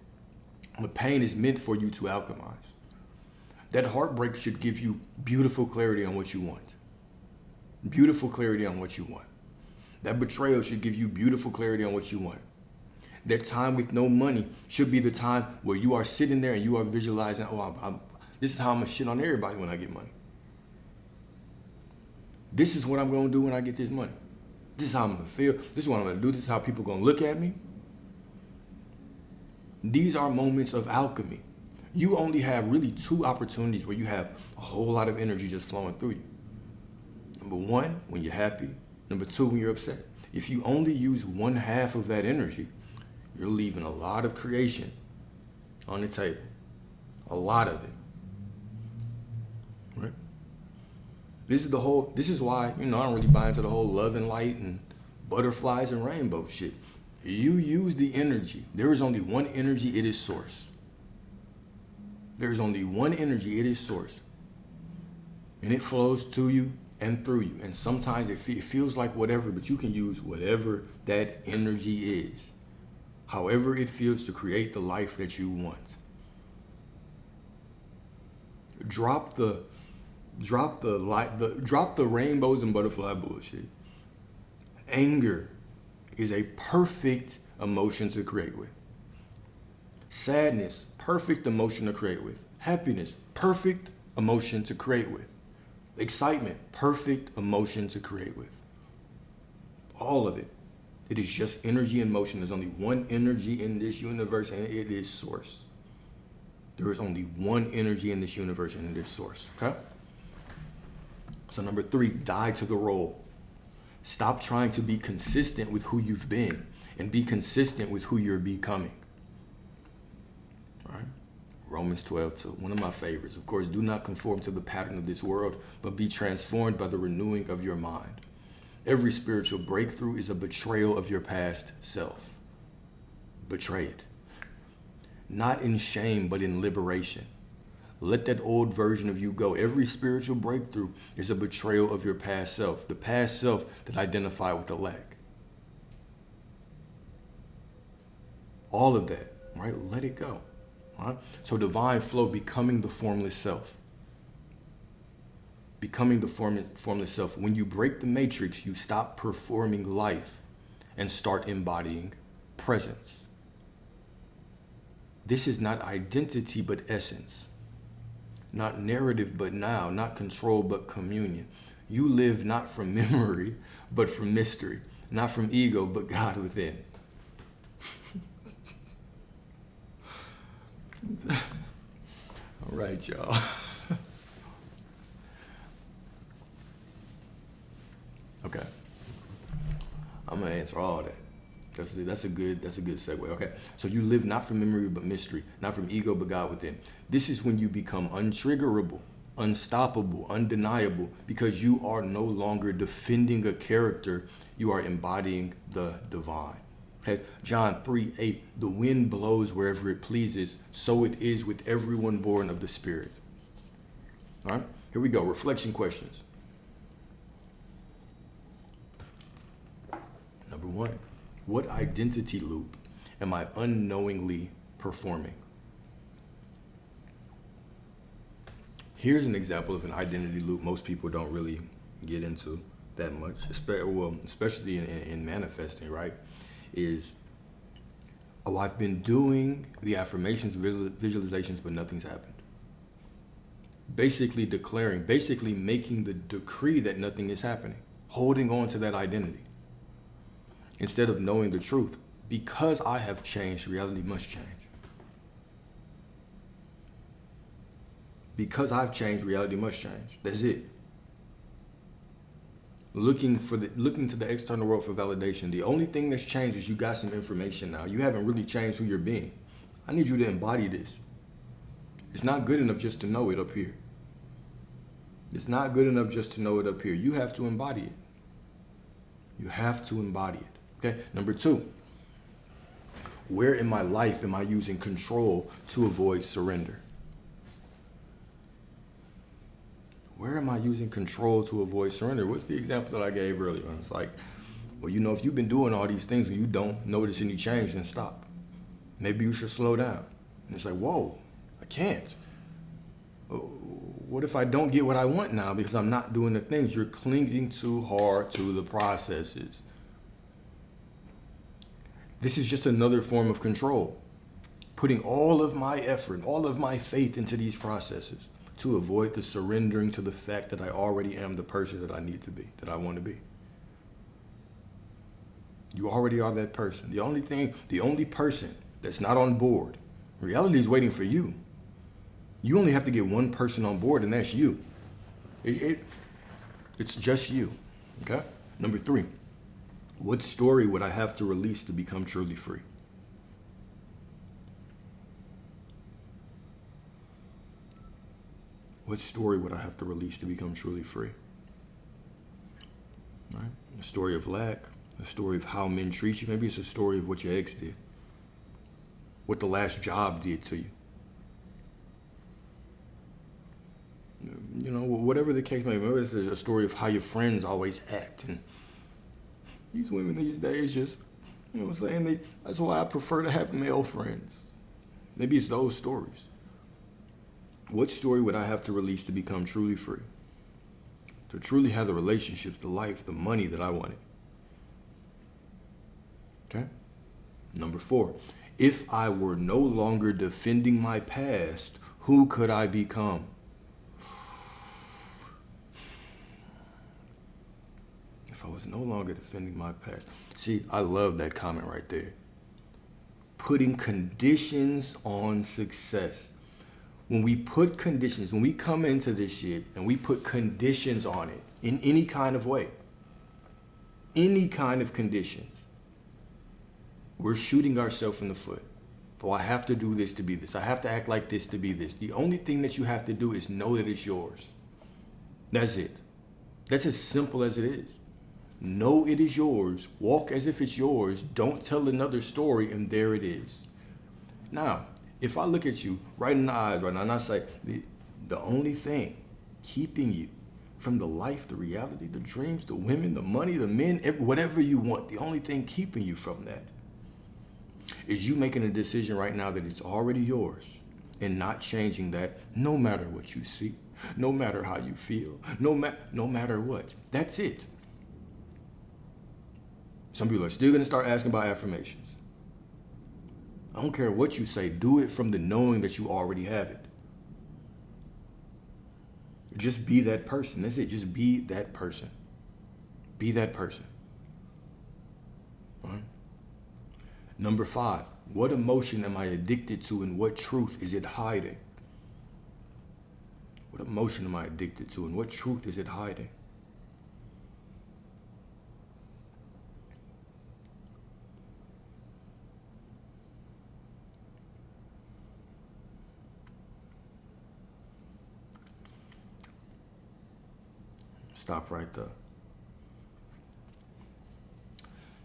The pain is meant for you to alchemize. That heartbreak should give you beautiful clarity on what you want. Beautiful clarity on what you want. That betrayal should give you beautiful clarity on what you want. That time with no money should be the time where you are sitting there and you are visualizing, this is how I'm going to shit on everybody when I get money. This is what I'm going to do when I get this money. This is how I'm going to feel. This is what I'm going to do. This is how people are going to look at me. These are moments of alchemy. You only have really two opportunities where you have a whole lot of energy just flowing through you. Number one, when you're happy. Number two, when you're upset. If you only use one half of that energy, you're leaving a lot of creation on the table. A lot of it. Right? This is why, I don't really buy into the whole love and light and butterflies and rainbow shit. You use the energy. There is only one energy, it is source. There is only one energy, it is source. And it flows to you and through you. And sometimes it feels like whatever, but you can use whatever that energy is. However it feels to create the life that you want. Drop the rainbows and butterfly bullshit. Anger is a perfect emotion to create with. Sadness, perfect emotion to create with. Happiness, perfect emotion to create with. Excitement, perfect emotion to create with. All of it. It is just energy and motion. There's only one energy in this universe, and it is source. There is only one energy in this universe, and it is source. Okay? So number 3, die to the role. Stop trying to be consistent with who you've been and be consistent with who you're becoming. All right? Romans 12:2, one of my favorites. Of course, do not conform to the pattern of this world, but be transformed by the renewing of your mind. Every spiritual breakthrough is a betrayal of your past self. Betray it. Not in shame, but in liberation. Let that old version of you go. Every spiritual breakthrough is a betrayal of your past self, the past self that identified with the lack. All of that, right? Let it go. All right? So divine flow, becoming the formless self. Becoming the formless self. When you break the matrix, you stop performing life and start embodying presence. This is not identity, but essence. Not narrative, but now. Not control, but communion. You live not from memory, but from mystery. Not from ego, but God within. All right, y'all. Okay. I'm gonna answer all that. That's a good segue. Okay. So you live not from memory but mystery, not from ego but God within. This is when you become untriggerable, unstoppable, undeniable, because you are no longer defending a character, you are embodying the divine. Okay. John 3:8, the wind blows wherever it pleases, so it is with everyone born of the Spirit. All right, here we go. Reflection questions. Number 1, what identity loop am I unknowingly performing? Here's an example of an identity loop most people don't really get into that much, especially in manifesting, right? Is, I've been doing the affirmations, visualizations, but nothing's happened. Basically declaring, basically making the decree that nothing is happening, holding on to that identity. Instead of knowing the truth, because I have changed, reality must change. Because I've changed, reality must change. That's it. Looking to the external world for validation. The only thing that's changed is you got some information now. You haven't really changed who you're being. I need you to embody this. It's not good enough just to know it up here. It's not good enough just to know it up here. You have to embody it. You have to embody it. Okay. Number 2, where in my life am I using control to avoid surrender? Where am I using control to avoid surrender? What's the example that I gave earlier? It's like, well, if you've been doing all these things and you don't notice any change, then stop. Maybe you should slow down. And it's like, whoa, I can't. What if I don't get what I want now because I'm not doing the things? You're clinging too hard to the processes. This is just another form of control. Putting all of my effort, all of my faith into these processes to avoid the surrendering to the fact that I already am the person that I need to be, that I want to be. You already are that person. The only person that's not on board, reality is waiting for you. You only have to get one person on board, and that's you. It's just you. Okay? Number 3, what story would I have to release to become truly free? What story would I have to release to become truly free? All right? A story of lack, a story of how men treat you. Maybe it's a story of what your ex did, what the last job did to you. You know, whatever the case may be. Maybe it's a story of how your friends always act. And these women these days just, you know what I'm saying? That's why I prefer to have male friends. Maybe it's those stories. What story would I have to release to become truly free? To truly have the relationships, the life, the money that I wanted. Okay? Number 4, if I were no longer defending my past, who could I become? If I was no longer defending my past. See, I love that comment right there. Putting conditions on success. When we put conditions, when we come into this shit and we put conditions on it in any kind of way, any kind of conditions, we're shooting ourselves in the foot. Oh, I have to do this to be this. I have to act like this to be this. The only thing that you have to do is know that it's yours. That's it. That's as simple as it is. Know it is yours. Walk as if it's yours. Don't tell another story, and there it is. Now, if I look at you right in the eyes right now and I say, the only thing keeping you from the life, the reality, the dreams, the women, the money, the men, whatever you want, the only thing keeping you from that is you making a decision right now that it's already yours and not changing that no matter what you see, no matter how you feel, no matter what. That's it. Some people are still going to start asking about affirmations. I don't care what you say. Do it from the knowing that you already have it. Just be that person. That's it. Just be that person. Be that person. All right? Number 5, what emotion am I addicted to and what truth is it hiding? What emotion am I addicted to and what truth is it hiding? Stop right there.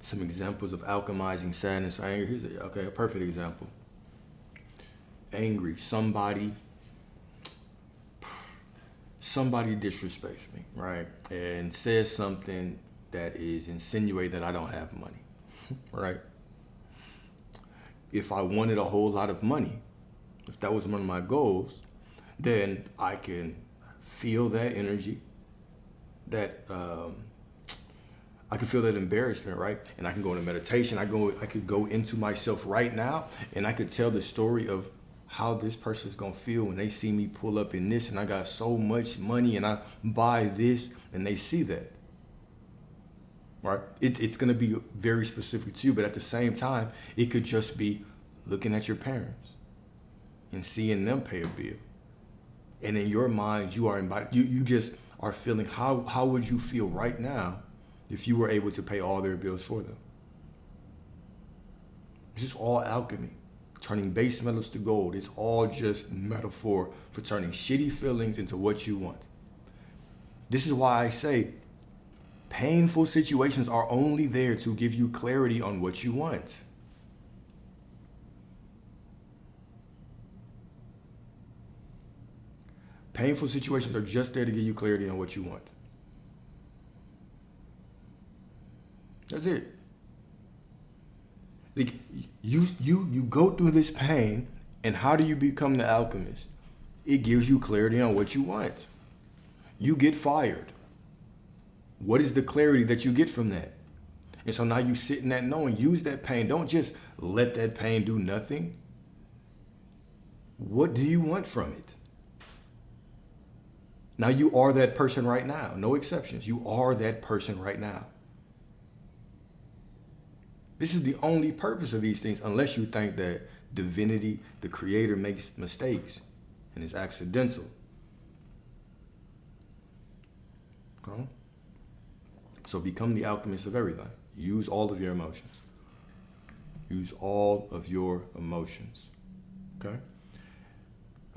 Some examples of alchemizing sadness or anger. Here's a perfect example. Angry. Somebody disrespects me, right? And says something that is insinuate that I don't have money, right? If I wanted a whole lot of money, if that was one of my goals, then I can feel that energy, that I can feel that embarrassment, right? And I can go into meditation. I could go into myself right now, and I could tell the story of how this person's gonna feel when they see me pull up in this, and I got so much money, and I buy this, and they see that, right? It's gonna be very specific to you, but at the same time, it could just be looking at your parents and seeing them pay a bill, and in your mind, you are embodied. You just are feeling how would you feel right now if you were able to pay all their bills for them? It's just all alchemy, turning base metals to gold. It's all just metaphor for turning shitty feelings into what you want. This is why I say painful situations are only there to give you clarity on what you want. Painful situations are just there to give you clarity on what you want. That's it. Like you go through this pain, and how do you become the alchemist? It gives you clarity on what you want. You get fired. What is the clarity that you get from that? And so now you sit in that knowing, use that pain. Don't just let that pain do nothing. What do you want from it? Now you are that person right now. No exceptions. You are that person right now. This is the only purpose of these things, unless you think that divinity, the creator, makes mistakes. and it's accidental. Okay? So become the alchemist of everything. Use all of your emotions. Use all of your emotions. Okay?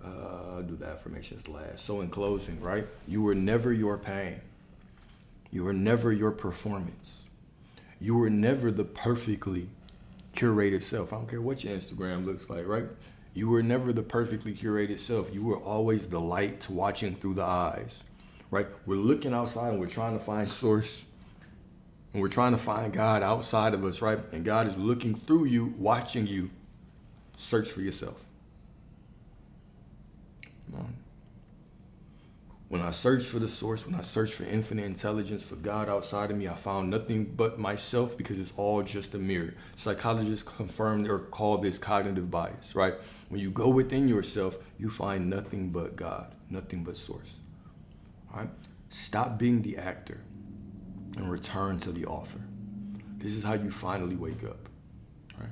I'll do the affirmations last. So in closing, right? You were never your pain. You were never your performance. You were never the perfectly curated self. I don't care what your Instagram looks like, right? You were never the perfectly curated self. You were always the light watching through the eyes, right? We're looking outside and we're trying to find source. And we're trying to find God outside of us, right? And God is looking through you, watching you. Search for yourself. When I searched for the source, when I searched for infinite intelligence, for God outside of me, I found nothing but myself, because it's all just a mirror. Psychologists confirm or call this cognitive bias, right? When you go within yourself, you find nothing but God, nothing but source. All right? Stop being the actor and return to the author. This is how you finally wake up, right?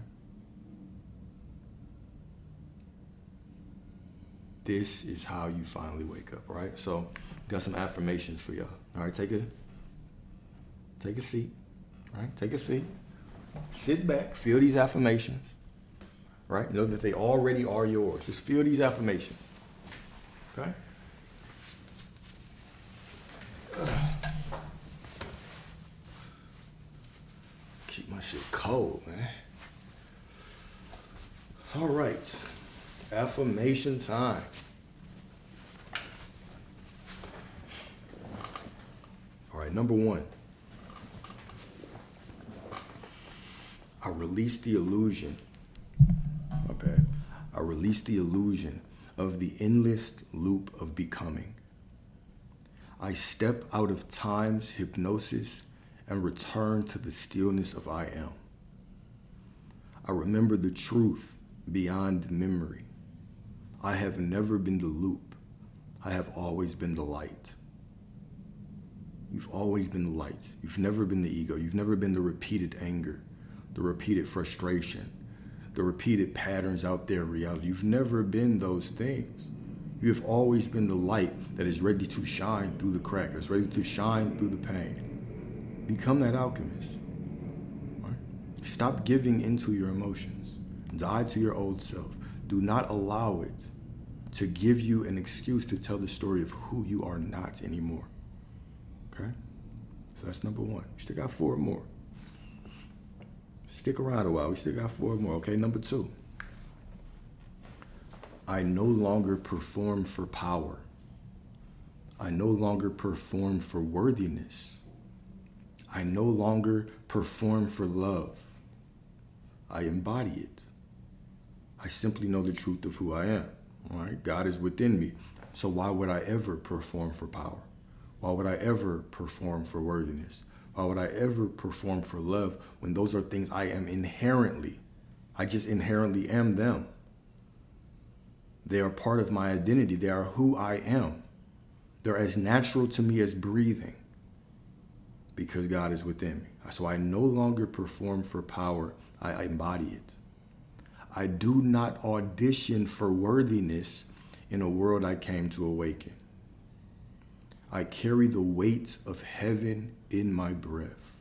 This is how you finally wake up, right? So, got some affirmations for y'all. All right, take a seat. All right, take a seat. Sit back, feel these affirmations. Right? Know that they already are yours. Just feel these affirmations. Okay? Keep my shit cold, man. All right. Affirmation time. All right, number 1. I release the illusion. My bad. I release the illusion of the endless loop of becoming. I step out of time's hypnosis and return to the stillness of I am. I remember the truth beyond memory. I have never been the loop. I have always been the light. You've always been the light. You've never been the ego. You've never been the repeated anger, the repeated frustration, the repeated patterns out there in reality. You've never been those things. You have always been the light that is ready to shine through the crack, that's ready to shine through the pain. Become that alchemist. Right? Stop giving into your emotions. Die to your old self. Do not allow it to give you an excuse to tell the story of who you are not anymore. Okay? So that's number 1. We still got 4 more. Stick around a while. We still got 4 more. Okay, number 2. I no longer perform for power. I no longer perform for worthiness. I no longer perform for love. I embody it. I simply know the truth of who I am. All right? God is within me. So why would I ever perform for power? Why would I ever perform for worthiness? Why would I ever perform for love when those are things I am inherently? I just inherently am them. They are part of my identity. They are who I am. They're as natural to me as breathing because God is within me. So I no longer perform for power. I embody it. I do not audition for worthiness in a world I came to awaken. I carry the weight of heaven in my breath.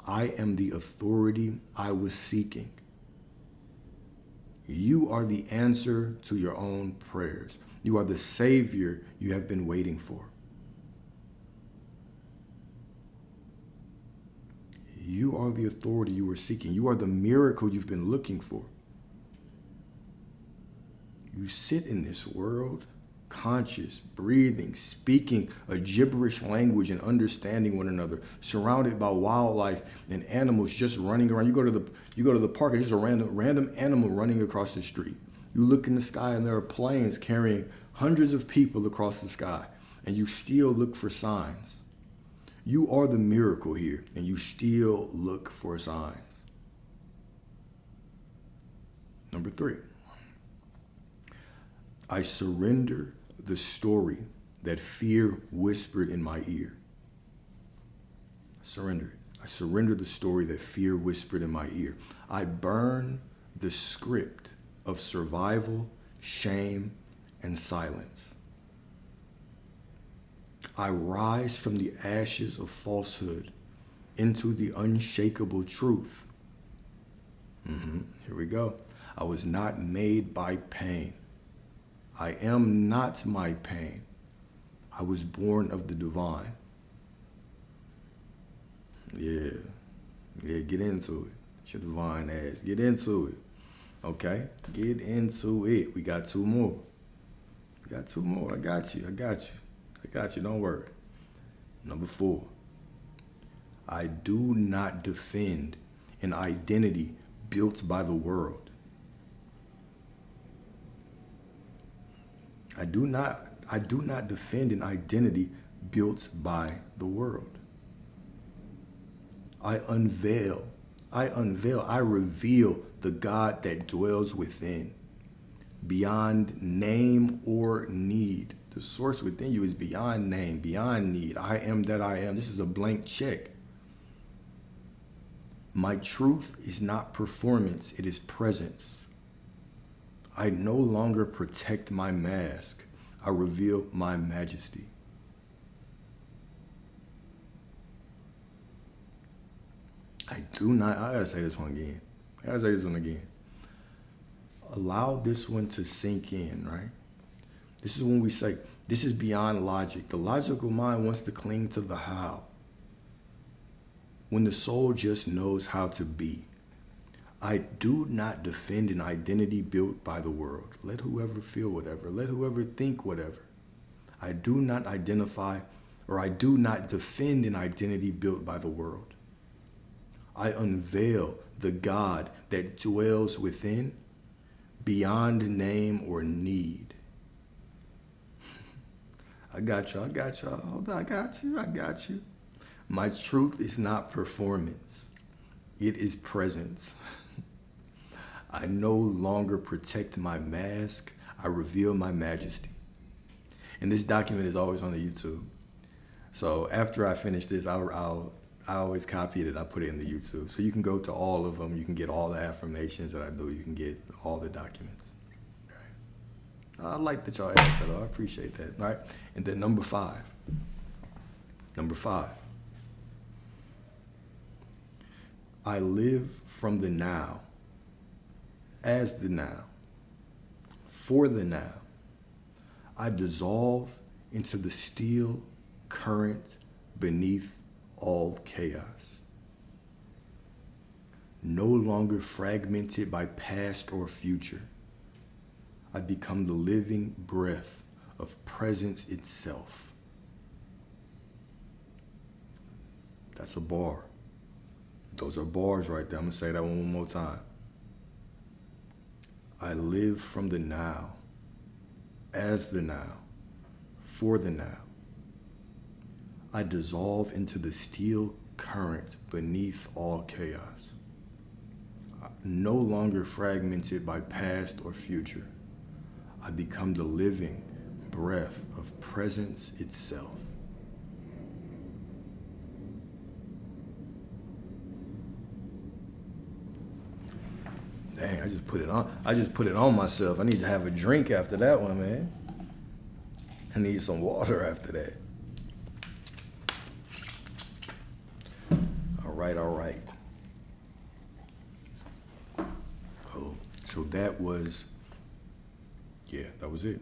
I am the authority I was seeking. You are the answer to your own prayers. You are the savior you have been waiting for. You are the authority you were seeking. You are the miracle you've been looking for. You sit in this world, conscious, breathing, speaking a gibberish language and understanding one another, surrounded by wildlife and animals just running around. You go to the park and there's a random animal running across the street. You look in the sky and there are planes carrying hundreds of people across the sky, and you still look for signs. You are the miracle here, and you still look for signs. Number 3. I surrender the story that fear whispered in my ear. Surrender it. I surrender the story that fear whispered in my ear. I burn the script of survival, shame, and silence. I rise from the ashes of falsehood into the unshakable truth. Here we go. I was not made by pain. I am not my pain. I was born of the divine. Yeah, get into it. Your divine ass. Get into it. Okay? Get into it. We got two more. I got you. Don't worry. Number 4. I do not defend an identity built by the world. I do not defend an identity built by the world. I reveal the God that dwells within, beyond name or need. The source within you is beyond name, beyond need. I am that I am. This is a blank check. My truth is not performance, it is presence. I no longer protect my mask. I reveal my majesty. I gotta say this one again. Allow this one to sink in, right? This is when we say, this is beyond logic. The logical mind wants to cling to the how. When the soul just knows how to be. I do not defend an identity built by the world. Let whoever feel whatever. Let whoever think whatever. I do not defend an identity built by the world. I unveil the God that dwells within, beyond name or need. I got you. Hold on, I got you. My truth is not performance. It is presence. I no longer protect my mask. I reveal my majesty. And this document is always on the YouTube. So after I finish this, I always copy it and I put it in the YouTube. So you can go to all of them. You can get all the affirmations that I do. You can get all the documents. Okay. I like that y'all asked that. I appreciate that. All right. And then number 5. I live from the now, as the now, for the now. I dissolve into the still current beneath all chaos. No longer fragmented by past or future. I become the living breath of presence itself. That's a bar. Those are bars right there. I'm going to say that one more time. I live from the now, as the now, for the now. I dissolve into the still current beneath all chaos. No longer fragmented by past or future. I become the living breath of presence itself. Dang, I just put it on myself. I need to have a drink after that one, man. I need some water after that. All right. Cool. So that was it.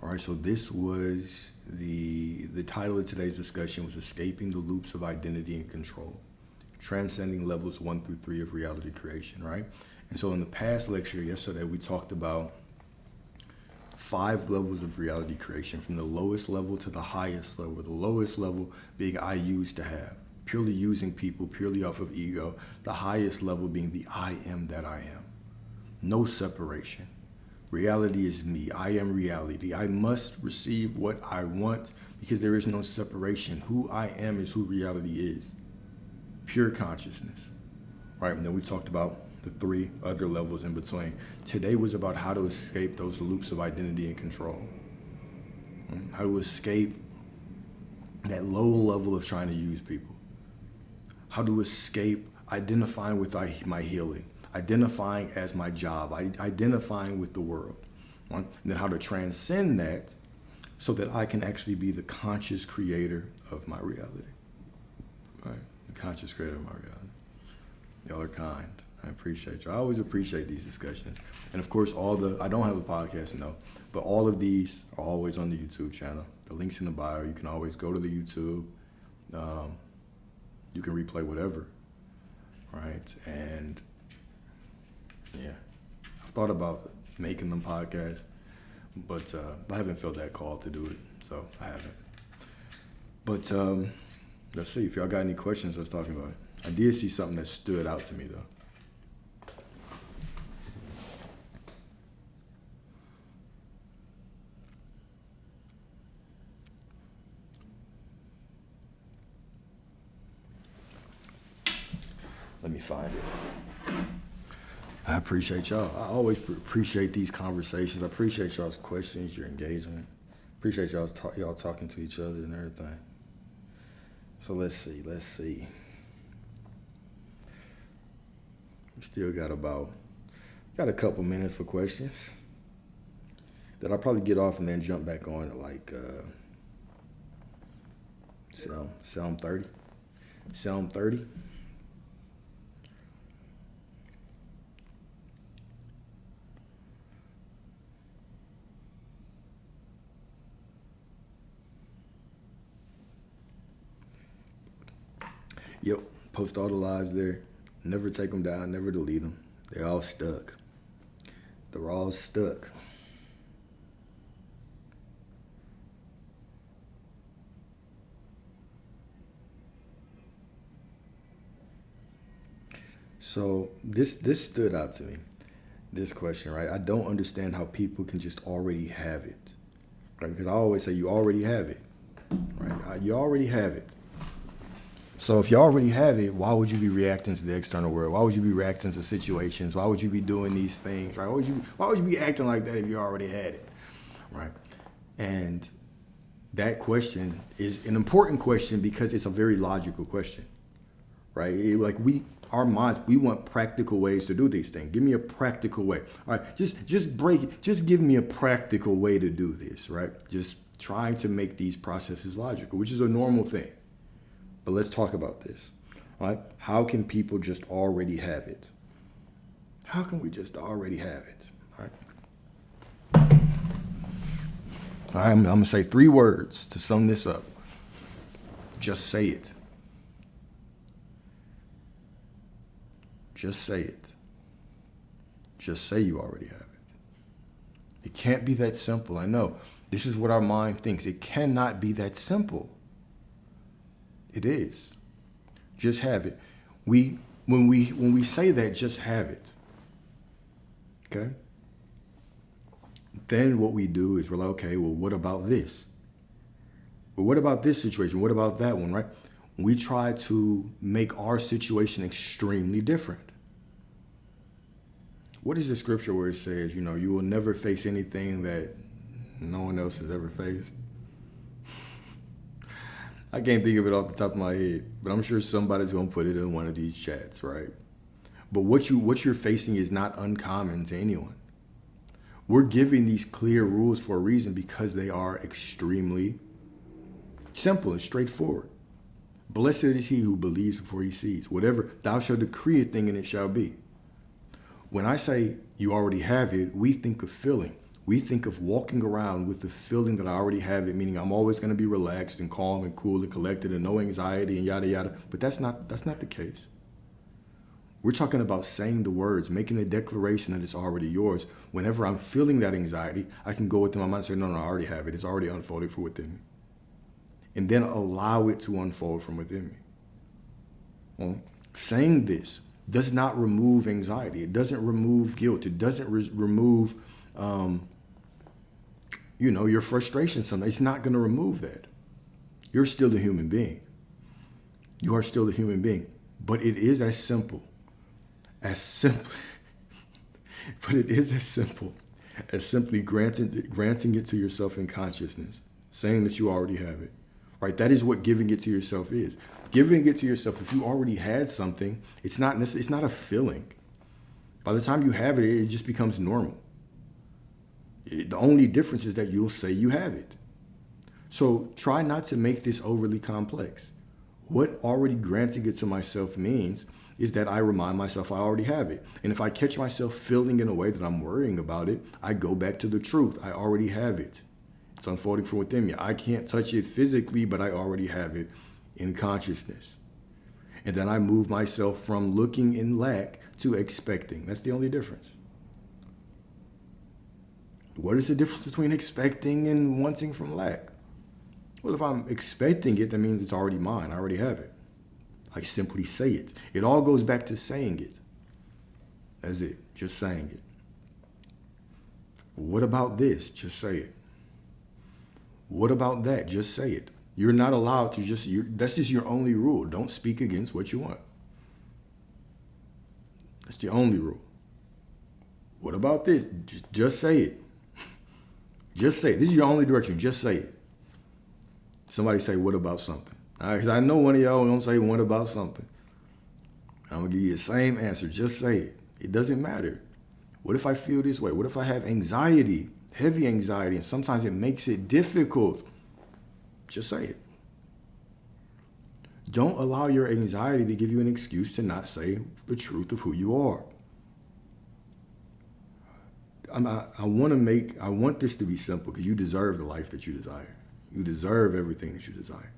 All right, so this was the title of today's discussion was Escaping the Loops of Identity and Control. Transcending levels 1 through 3 of reality creation, right? And so in the past lecture yesterday, we talked about 5 levels of reality creation, from the lowest level to the highest level. The lowest level being I used to have, purely using people, purely off of ego. The highest level being the I am that I am. No separation. Reality is me. I am reality. I must receive what I want because there is no separation. Who I am is who reality is. Pure consciousness, right? And then we talked about the 3 other levels in between. Today was about how to escape those loops of identity and control. How to escape that low level of trying to use people. How to escape identifying with my healing, identifying as my job, identifying with the world. right? And then how to transcend that so that I can actually be the conscious creator of my reality. Right? The conscious creator of my reality. Y'all are kind. I appreciate you. I always appreciate these discussions. And of course, I don't have a podcast, no, but all of these are always on the YouTube channel. The link's in the bio. You can always go to the YouTube. You can replay whatever, right? And yeah, I've thought about making them podcasts, but I haven't felt that call to do it, so I haven't. But let's see, if y'all got any questions, let's talk about it. I did see something that stood out to me, though. Let me find it. I appreciate y'all. I always appreciate these conversations. I appreciate y'all's questions, your engagement. Appreciate y'all talking to each other and everything. So let's see. We still got a couple minutes for questions. Then I'll probably get off and then jump back on at like Psalm 30. Psalm 30. Yep, post all the lives there. Never take them down, never delete them. They're all stuck. They're all stuck. So this stood out to me, this question, right? I don't understand how people can just already have it, right? Because I always say you already have it, right? You already have it. So if you already have it, why would you be reacting to the external world? Why would you be reacting to situations? Why would you be doing these things, right? Why would you be acting like that if you already had it, right? And that question is an important question because it's a very logical question, right? Our minds, we want practical ways to do these things. Give me a practical way. All right, just give me a practical way to do this, right? Just trying to make these processes logical, which is a normal thing. But let's talk about this, all right? How can people just already have it? How can we just already have it, all right? All right, I'm gonna say 3 words to sum this up. Just say it. Just say it. Just say you already have it. It can't be that simple. I know. This is what our mind thinks. It cannot be that simple. It is. Just have it. When we say that, just have it. Okay? Then what we do is we're like, okay, well, what about this? Well, what about this situation? What about that one, right? We try to make our situation extremely different. What is the scripture where it says, you will never face anything that no one else has ever faced? I can't think of it off the top of my head, but I'm sure somebody's gonna put it in one of these chats, right? But what you're facing is not uncommon to anyone. We're giving these clear rules for a reason because they are extremely simple and straightforward. Blessed is he who believes before he sees. Whatever thou shalt decree a thing, and it shall be. When I say you already have it, we think of feeling. We think of walking around with the feeling that I already have it, meaning I'm always going to be relaxed and calm and cool and collected and no anxiety and yada yada. But that's not the case. We're talking about saying the words, making a declaration that it's already yours. Whenever I'm feeling that anxiety, I can go within my mind and say, no, I already have it. It's already unfolded from within me. And then allow it to unfold from within me. Well, saying this does not remove anxiety. It doesn't remove guilt. It doesn't remove, your frustration. It's not going to remove that. You're still a human being. You are still a human being. But it is as simple but it is as simple as simply granting it to yourself in consciousness, saying that you already have it. Right? That is what giving it to yourself is. Giving it to yourself, if you already had something, it's not a feeling. By the time you have it, it just becomes normal. The only difference is that you'll say you have it. So try not to make this overly complex. What already granting it to myself means is that I remind myself I already have it. And if I catch myself feeling in a way that I'm worrying about it, I go back to the truth. I already have it. It's unfolding from within me. I can't touch it physically, but I already have it in consciousness. And then I move myself from looking in lack to expecting. That's the only difference. What is the difference between expecting and wanting from lack? Well, if I'm expecting it, that means it's already mine. I already have it. I simply say it. It all goes back to saying it. That's it. Just saying it. What about this? Just say it. What about that? Just say it. You're not allowed to that's just your only rule. Don't speak against what you want. That's the only rule. What about this? Just say it. Just say it. This is your only direction. Just say it. Somebody say, what about something? All right, because I know one of y'all gonna say, what about something? I'm gonna give you the same answer. Just say it. It doesn't matter. What if I feel this way? What if I have anxiety, heavy anxiety, and sometimes it makes it difficult? Just say it. Don't allow your anxiety to give you an excuse to not say the truth of who you are. I want this to be simple because you deserve the life that you desire. You deserve everything that you desire,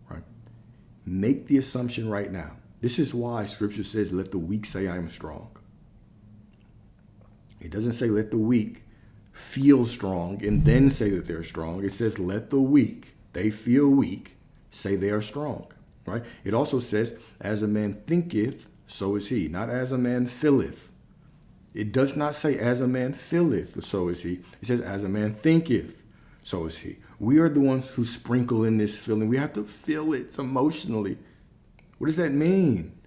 right? Make the assumption right now. This is why scripture says, let the weak say I am strong. It doesn't say let the weak feel strong and then say that they're strong. It says let the weak, they feel weak, say they are strong, right? It also says, as a man thinketh, so is he, not as a man feeleth. It does not say as a man feeleth, so is he. It says as a man thinketh, so is he. We are the ones who sprinkle in this feeling. We have to feel it emotionally. What does that mean?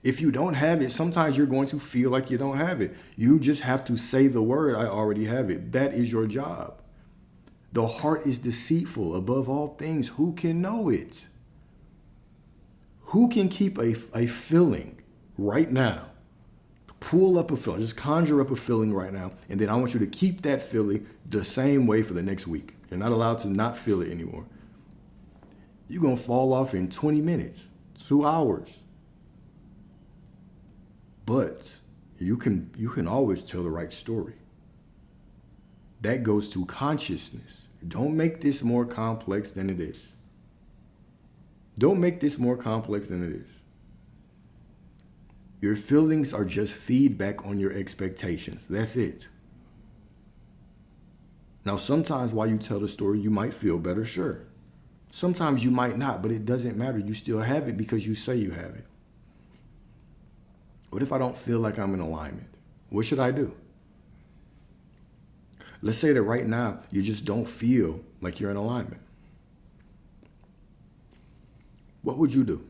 If you don't have it, sometimes you're going to feel like you don't have it. You just have to say the word, I already have it. That is your job. The heart is deceitful above all things. Who can know it? Who can keep a feeling right now? Pull up a feeling, just conjure up a feeling right now. And then I want you to keep that feeling the same way for the next week. You're not allowed to not feel it anymore. You're going to fall off in 20 minutes, 2 hours. But you can always tell the right story. That goes to consciousness. Don't make this more complex than it is. Don't make this more complex than it is. Your feelings are just feedback on your expectations. That's it. Now, sometimes while you tell the story, you might feel better, sure. Sometimes you might not, but it doesn't matter. You still have it because you say you have it. What if I don't feel like I'm in alignment? What should I do? Let's say that right now, you just don't feel like you're in alignment. What would you do?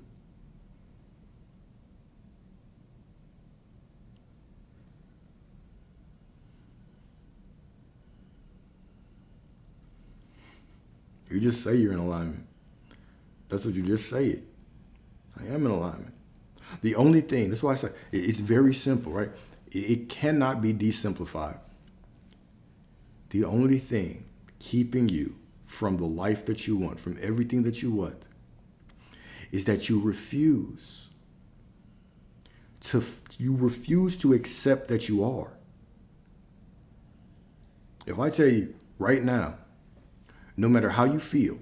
You just say you're in alignment. That's what you just say it. I am in alignment. The only thing, that's why I say, it's very simple, right? It cannot be desimplified. The only thing keeping you from the life that you want, from everything that you want, is that you refuse to accept that you are. If I tell you right now, no matter how you feel,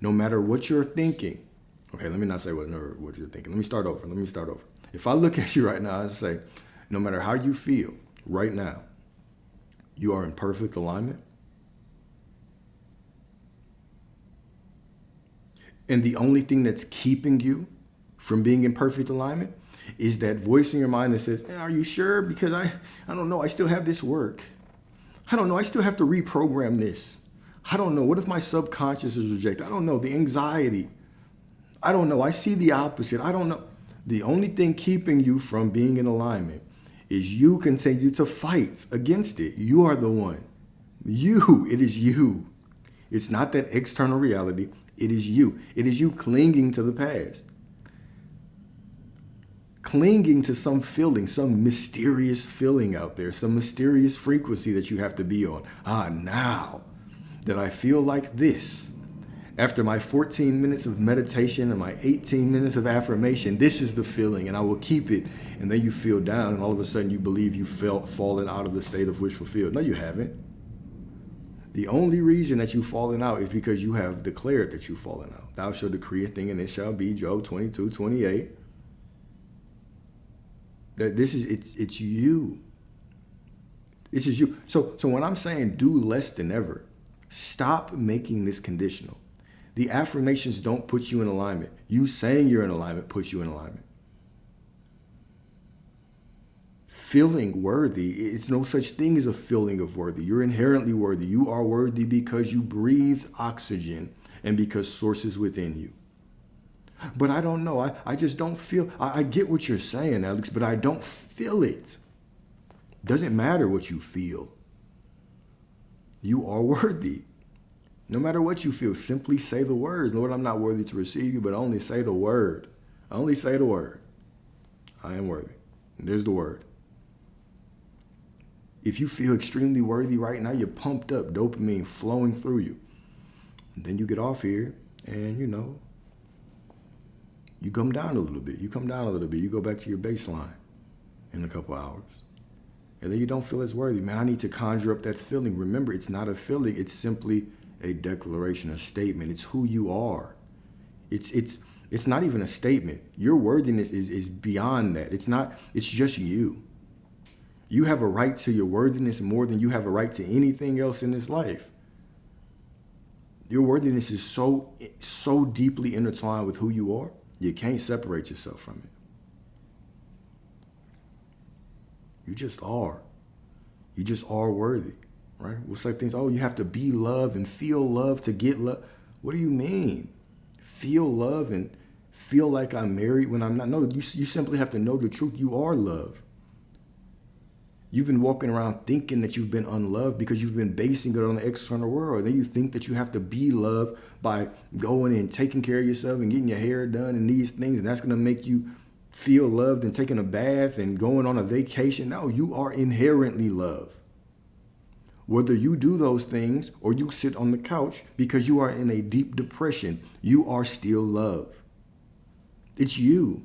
no matter what you're thinking, okay, let me not say what you're thinking. Let me start over. If I look at you right now and say, no matter how you feel right now, you are in perfect alignment. And the only thing that's keeping you from being in perfect alignment is that voice in your mind that says, are you sure? Because I don't know. I still have this work. I don't know. I still have to reprogram this. I don't know. What if my subconscious is rejected? I don't know. The anxiety. I don't know. I see the opposite. I don't know. The only thing keeping you from being in alignment is you continue to fight against it. You are the one. It is you. It's not that external reality. It is you. It is you clinging to the past. clinging to some feeling, some mysterious feeling out there, some mysterious frequency that you have to be on. Now that I feel like this, after my 14 minutes of meditation and my 18 minutes of affirmation, this is the feeling, and I will keep it. And then you feel down, and all of a sudden you believe you fallen out of the state of wish fulfilled. No, you haven't. The only reason that you've fallen out is because you have declared that you've fallen out. Thou shalt decree a thing, and it shall be. Job 22:28. That it's you. This is you. So when I'm saying do less than ever, stop making this conditional. The affirmations don't put you in alignment. You saying you're in alignment puts you in alignment. Feeling worthy, it's no such thing as a feeling of worthy. You're inherently worthy. You are worthy because you breathe oxygen and because source is within you. But I don't know. I just don't feel. I get what you're saying, Alex, but I don't feel it. Doesn't matter what you feel. You are worthy. No matter what you feel, simply say the words. Lord, I'm not worthy to receive you, but only say the word. Only say the word. I am worthy. And there's the word. If you feel extremely worthy right now, you're pumped up, dopamine flowing through you. And then you get off here and, you come down a little bit. You go back to your baseline in a couple hours. And then you don't feel as worthy. Man, I need to conjure up that feeling. Remember, it's not a feeling. It's simply a declaration, a statement. It's who you are. It's not even a statement. Your worthiness is beyond that. It's just you. You have a right to your worthiness more than you have a right to anything else in this life. Your worthiness is so deeply intertwined with who you are, you can't separate yourself from it. You just are. You just are worthy, right? We'll say things, you have to be love and feel love to get love. What do you mean? Feel love and feel like I'm married when I'm not? No, you simply have to know the truth. You are love. You've been walking around thinking that you've been unloved because you've been basing it on the external world. Then you think that you have to be loved by going and taking care of yourself and getting your hair done and these things, and that's going to make you feel loved and taking a bath and going on a vacation. No, you are inherently loved. Whether you do those things or you sit on the couch because you are in a deep depression, you are still loved. It's you.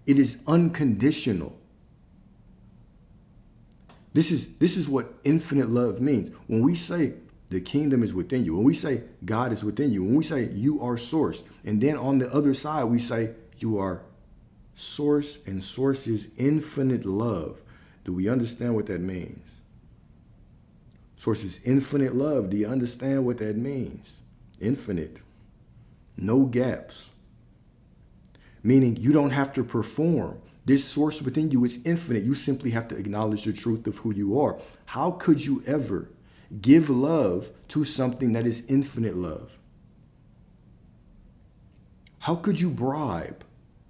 It is unconditional. This is what infinite love means. When we say the kingdom is within you, when we say God is within you, when we say you are source, and then on the other side we say you are source and source is infinite love. Do we understand what that means? Source is infinite love. Do you understand what that means? Infinite. No gaps. Meaning you don't have to perform. This source within you is infinite. You simply have to acknowledge the truth of who you are. How could you ever give love to something that is infinite love? How could you bribe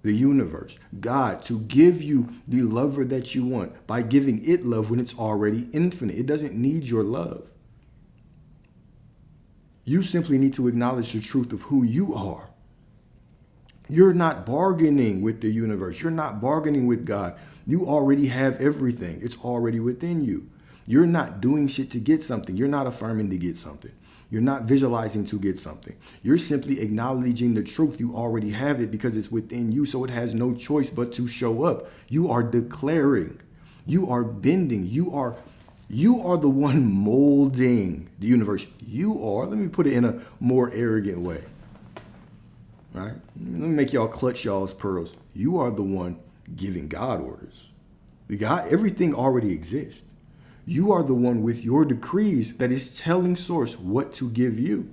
the universe, God, to give you the lover that you want by giving it love when it's already infinite? It doesn't need your love. You simply need to acknowledge the truth of who you are. You're not bargaining with the universe. You're not bargaining with God. You already have everything. It's already within you. You're not doing shit to get something. You're not affirming to get something. You're not visualizing to get something. You're simply acknowledging the truth. You already have it because it's within you, so it has no choice but to show up. You are declaring. You are bending. You are the one molding the universe. Let me put it in a more arrogant way. Right? Let me make y'all clutch y'all's pearls. You are the one giving God orders. Everything already exists. You are the one with your decrees that is telling source what to give you.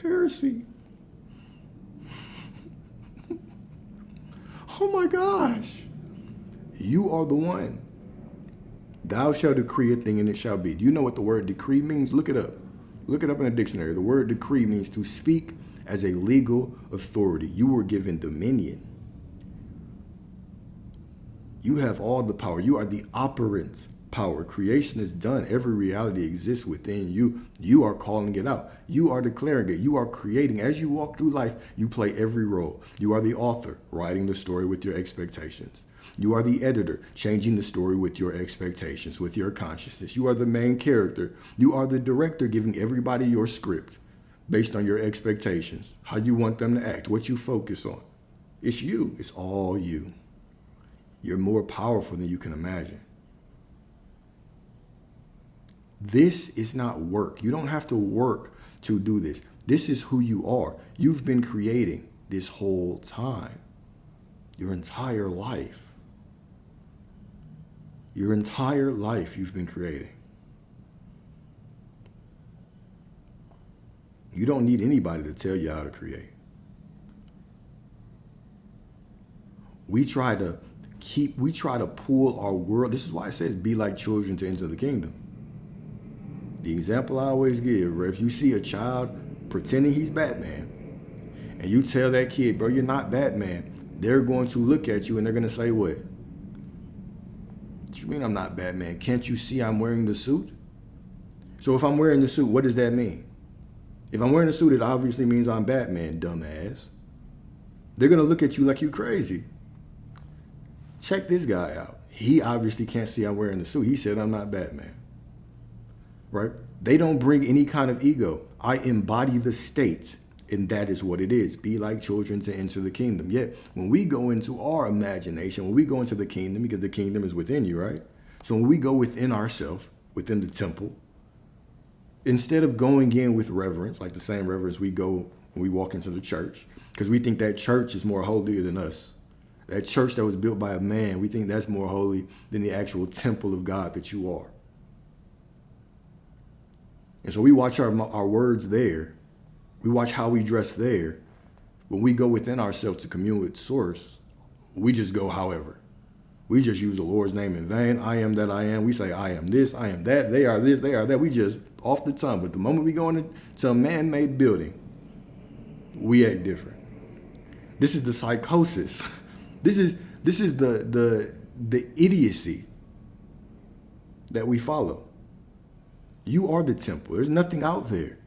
Heresy. Oh my gosh. You are the one. Thou shalt decree a thing and it shall be. Do you know what the word decree means? Look it up. Look it up in a dictionary. The word decree means to speak as a legal authority. You were given dominion. You have all the power. You are the operant power. Creation is done. Every reality exists within you. You are calling it out. You are declaring it. You are creating. As you walk through life, you play every role. You are the author, writing the story with your expectations. You are the editor, changing the story with your expectations, with your consciousness. You are the main character. You are the director, giving everybody your script based on your expectations, how you want them to act, what you focus on. It's you. It's all you. You're more powerful than you can imagine. This is not work. You don't have to work to do this. This is who you are. You've been creating this whole time, your entire life. Your entire life you've been creating. You don't need anybody to tell you how to create. We try to pull our world. This is why it says be like children to enter the kingdom. The example I always give, if you see a child pretending he's Batman, and you tell that kid, bro, you're not Batman, they're going to look at you and they're going to say what? What you mean I'm not Batman? Can't you see I'm wearing the suit? So if I'm wearing the suit, what does that mean? If I'm wearing a suit, it obviously means I'm Batman, dumbass. They're going to look at you like you crazy. Check this guy out. He obviously can't see I'm wearing the suit. He said I'm not Batman. Right? They don't bring any kind of ego. I embody the state, and that is what it is. Be like children to enter the kingdom. Yet, when we go into our imagination, when we go into the kingdom, because the kingdom is within you, right? So when we go within ourselves, within the temple, instead of going in with reverence, like the same reverence we go when we walk into the church, because we think that church is more holier than us. That church that was built by a man, we think that's more holy than the actual temple of God that you are. And so we watch our words there. We watch how we dress there. When we go within ourselves to commune with Source, we just go however. We just use the Lord's name in vain. I am that I am. We say, I am this, I am that. They are this, they are that. We just off the tongue. But the moment we go into a man-made building, we act different. This is the psychosis. This is the idiocy that we follow. You are the temple. There's nothing out there.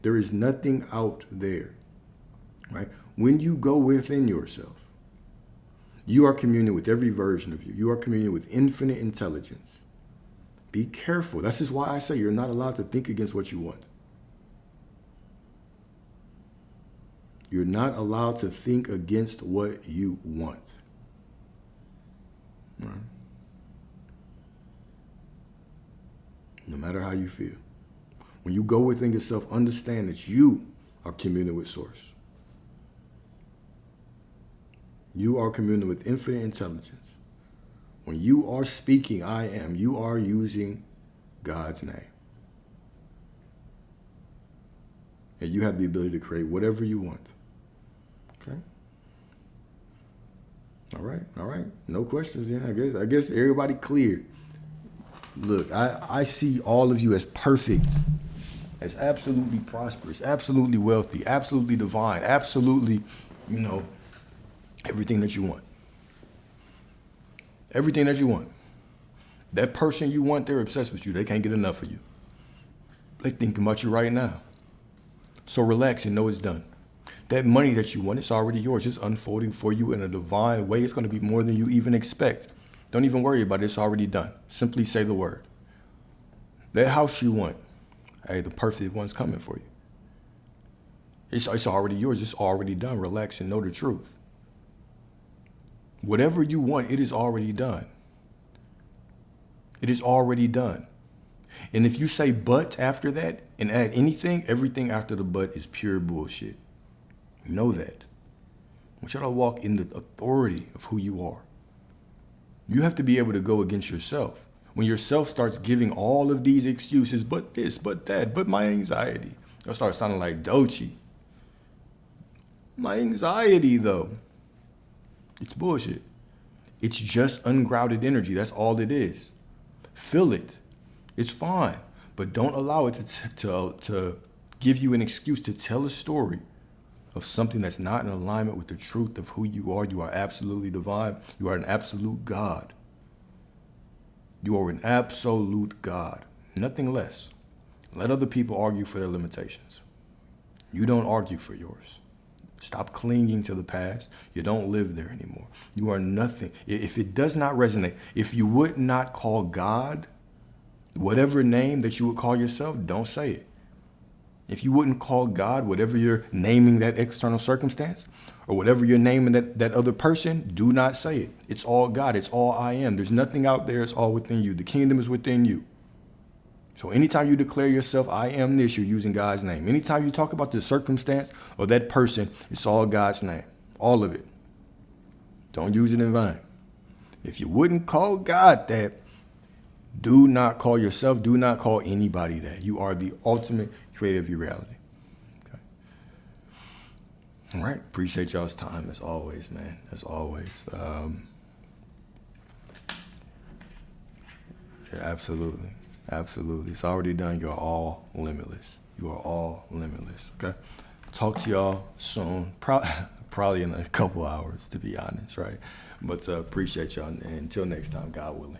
There is nothing out there, right? When you go within yourself, you are communing with every version of you. You are communing with infinite intelligence. Be careful. That's just why I say you're not allowed to think against what you want. You're not allowed to think against what you want. Right? No matter how you feel. When you go within yourself, understand that you are communing with Source. You are communing with infinite intelligence. When you are speaking, I am, you are using God's name. And you have the ability to create whatever you want. Okay? All right. No questions then. I guess everybody clear. Look, I see all of you as perfect, as absolutely prosperous, absolutely wealthy, absolutely divine, absolutely, everything that you want. Everything that you want. That person you want, they're obsessed with you. They can't get enough of you. They're thinking about you right now. So relax and know it's done. That money that you want, it's already yours. It's unfolding for you in a divine way. It's going to be more than you even expect. Don't even worry about it. It's already done. Simply say the word. That house you want, hey, the perfect one's coming for you. It's already yours. It's already done. Relax and know the truth. Whatever you want, it is already done. It is already done. And if you say but after that and add anything, everything after the but is pure bullshit. Know that. I want you to walk in the authority of who you are. You have to be able to go against yourself. When yourself starts giving all of these excuses, but this, but that, but my anxiety, it'll start sounding like Doechii. My anxiety, though, it's bullshit. It's just ungrounded energy. That's all it is. Feel it. It's fine. But don't allow it to give you an excuse to tell a story of something that's not in alignment with the truth of who you are. You are absolutely divine. You are an absolute God. You are an absolute God, nothing less. Let other people argue for their limitations. You don't argue for yours. Stop clinging to the past. You don't live there anymore. You are nothing. If it does not resonate, if you would not call God whatever name that you would call yourself, don't say it. If you wouldn't call God whatever you're naming that external circumstance, or whatever you're naming that other person, do not say it. It's all God. It's all I am. There's nothing out there. It's all within you. The kingdom is within you. So anytime you declare yourself, I am this, you're using God's name. Anytime you talk about the circumstance or that person, it's all God's name. All of it. Don't use it in vain. If you wouldn't call God that, do not call yourself, do not call anybody that. You are the ultimate creator of your reality. Okay. All right. Appreciate y'all's time as always, man. As always. Yeah, absolutely. Absolutely. It's already done. You're all limitless. You are all limitless. Okay. Talk to y'all soon. Probably in a couple hours, to be honest, right? But appreciate y'all. And until next time, God willing.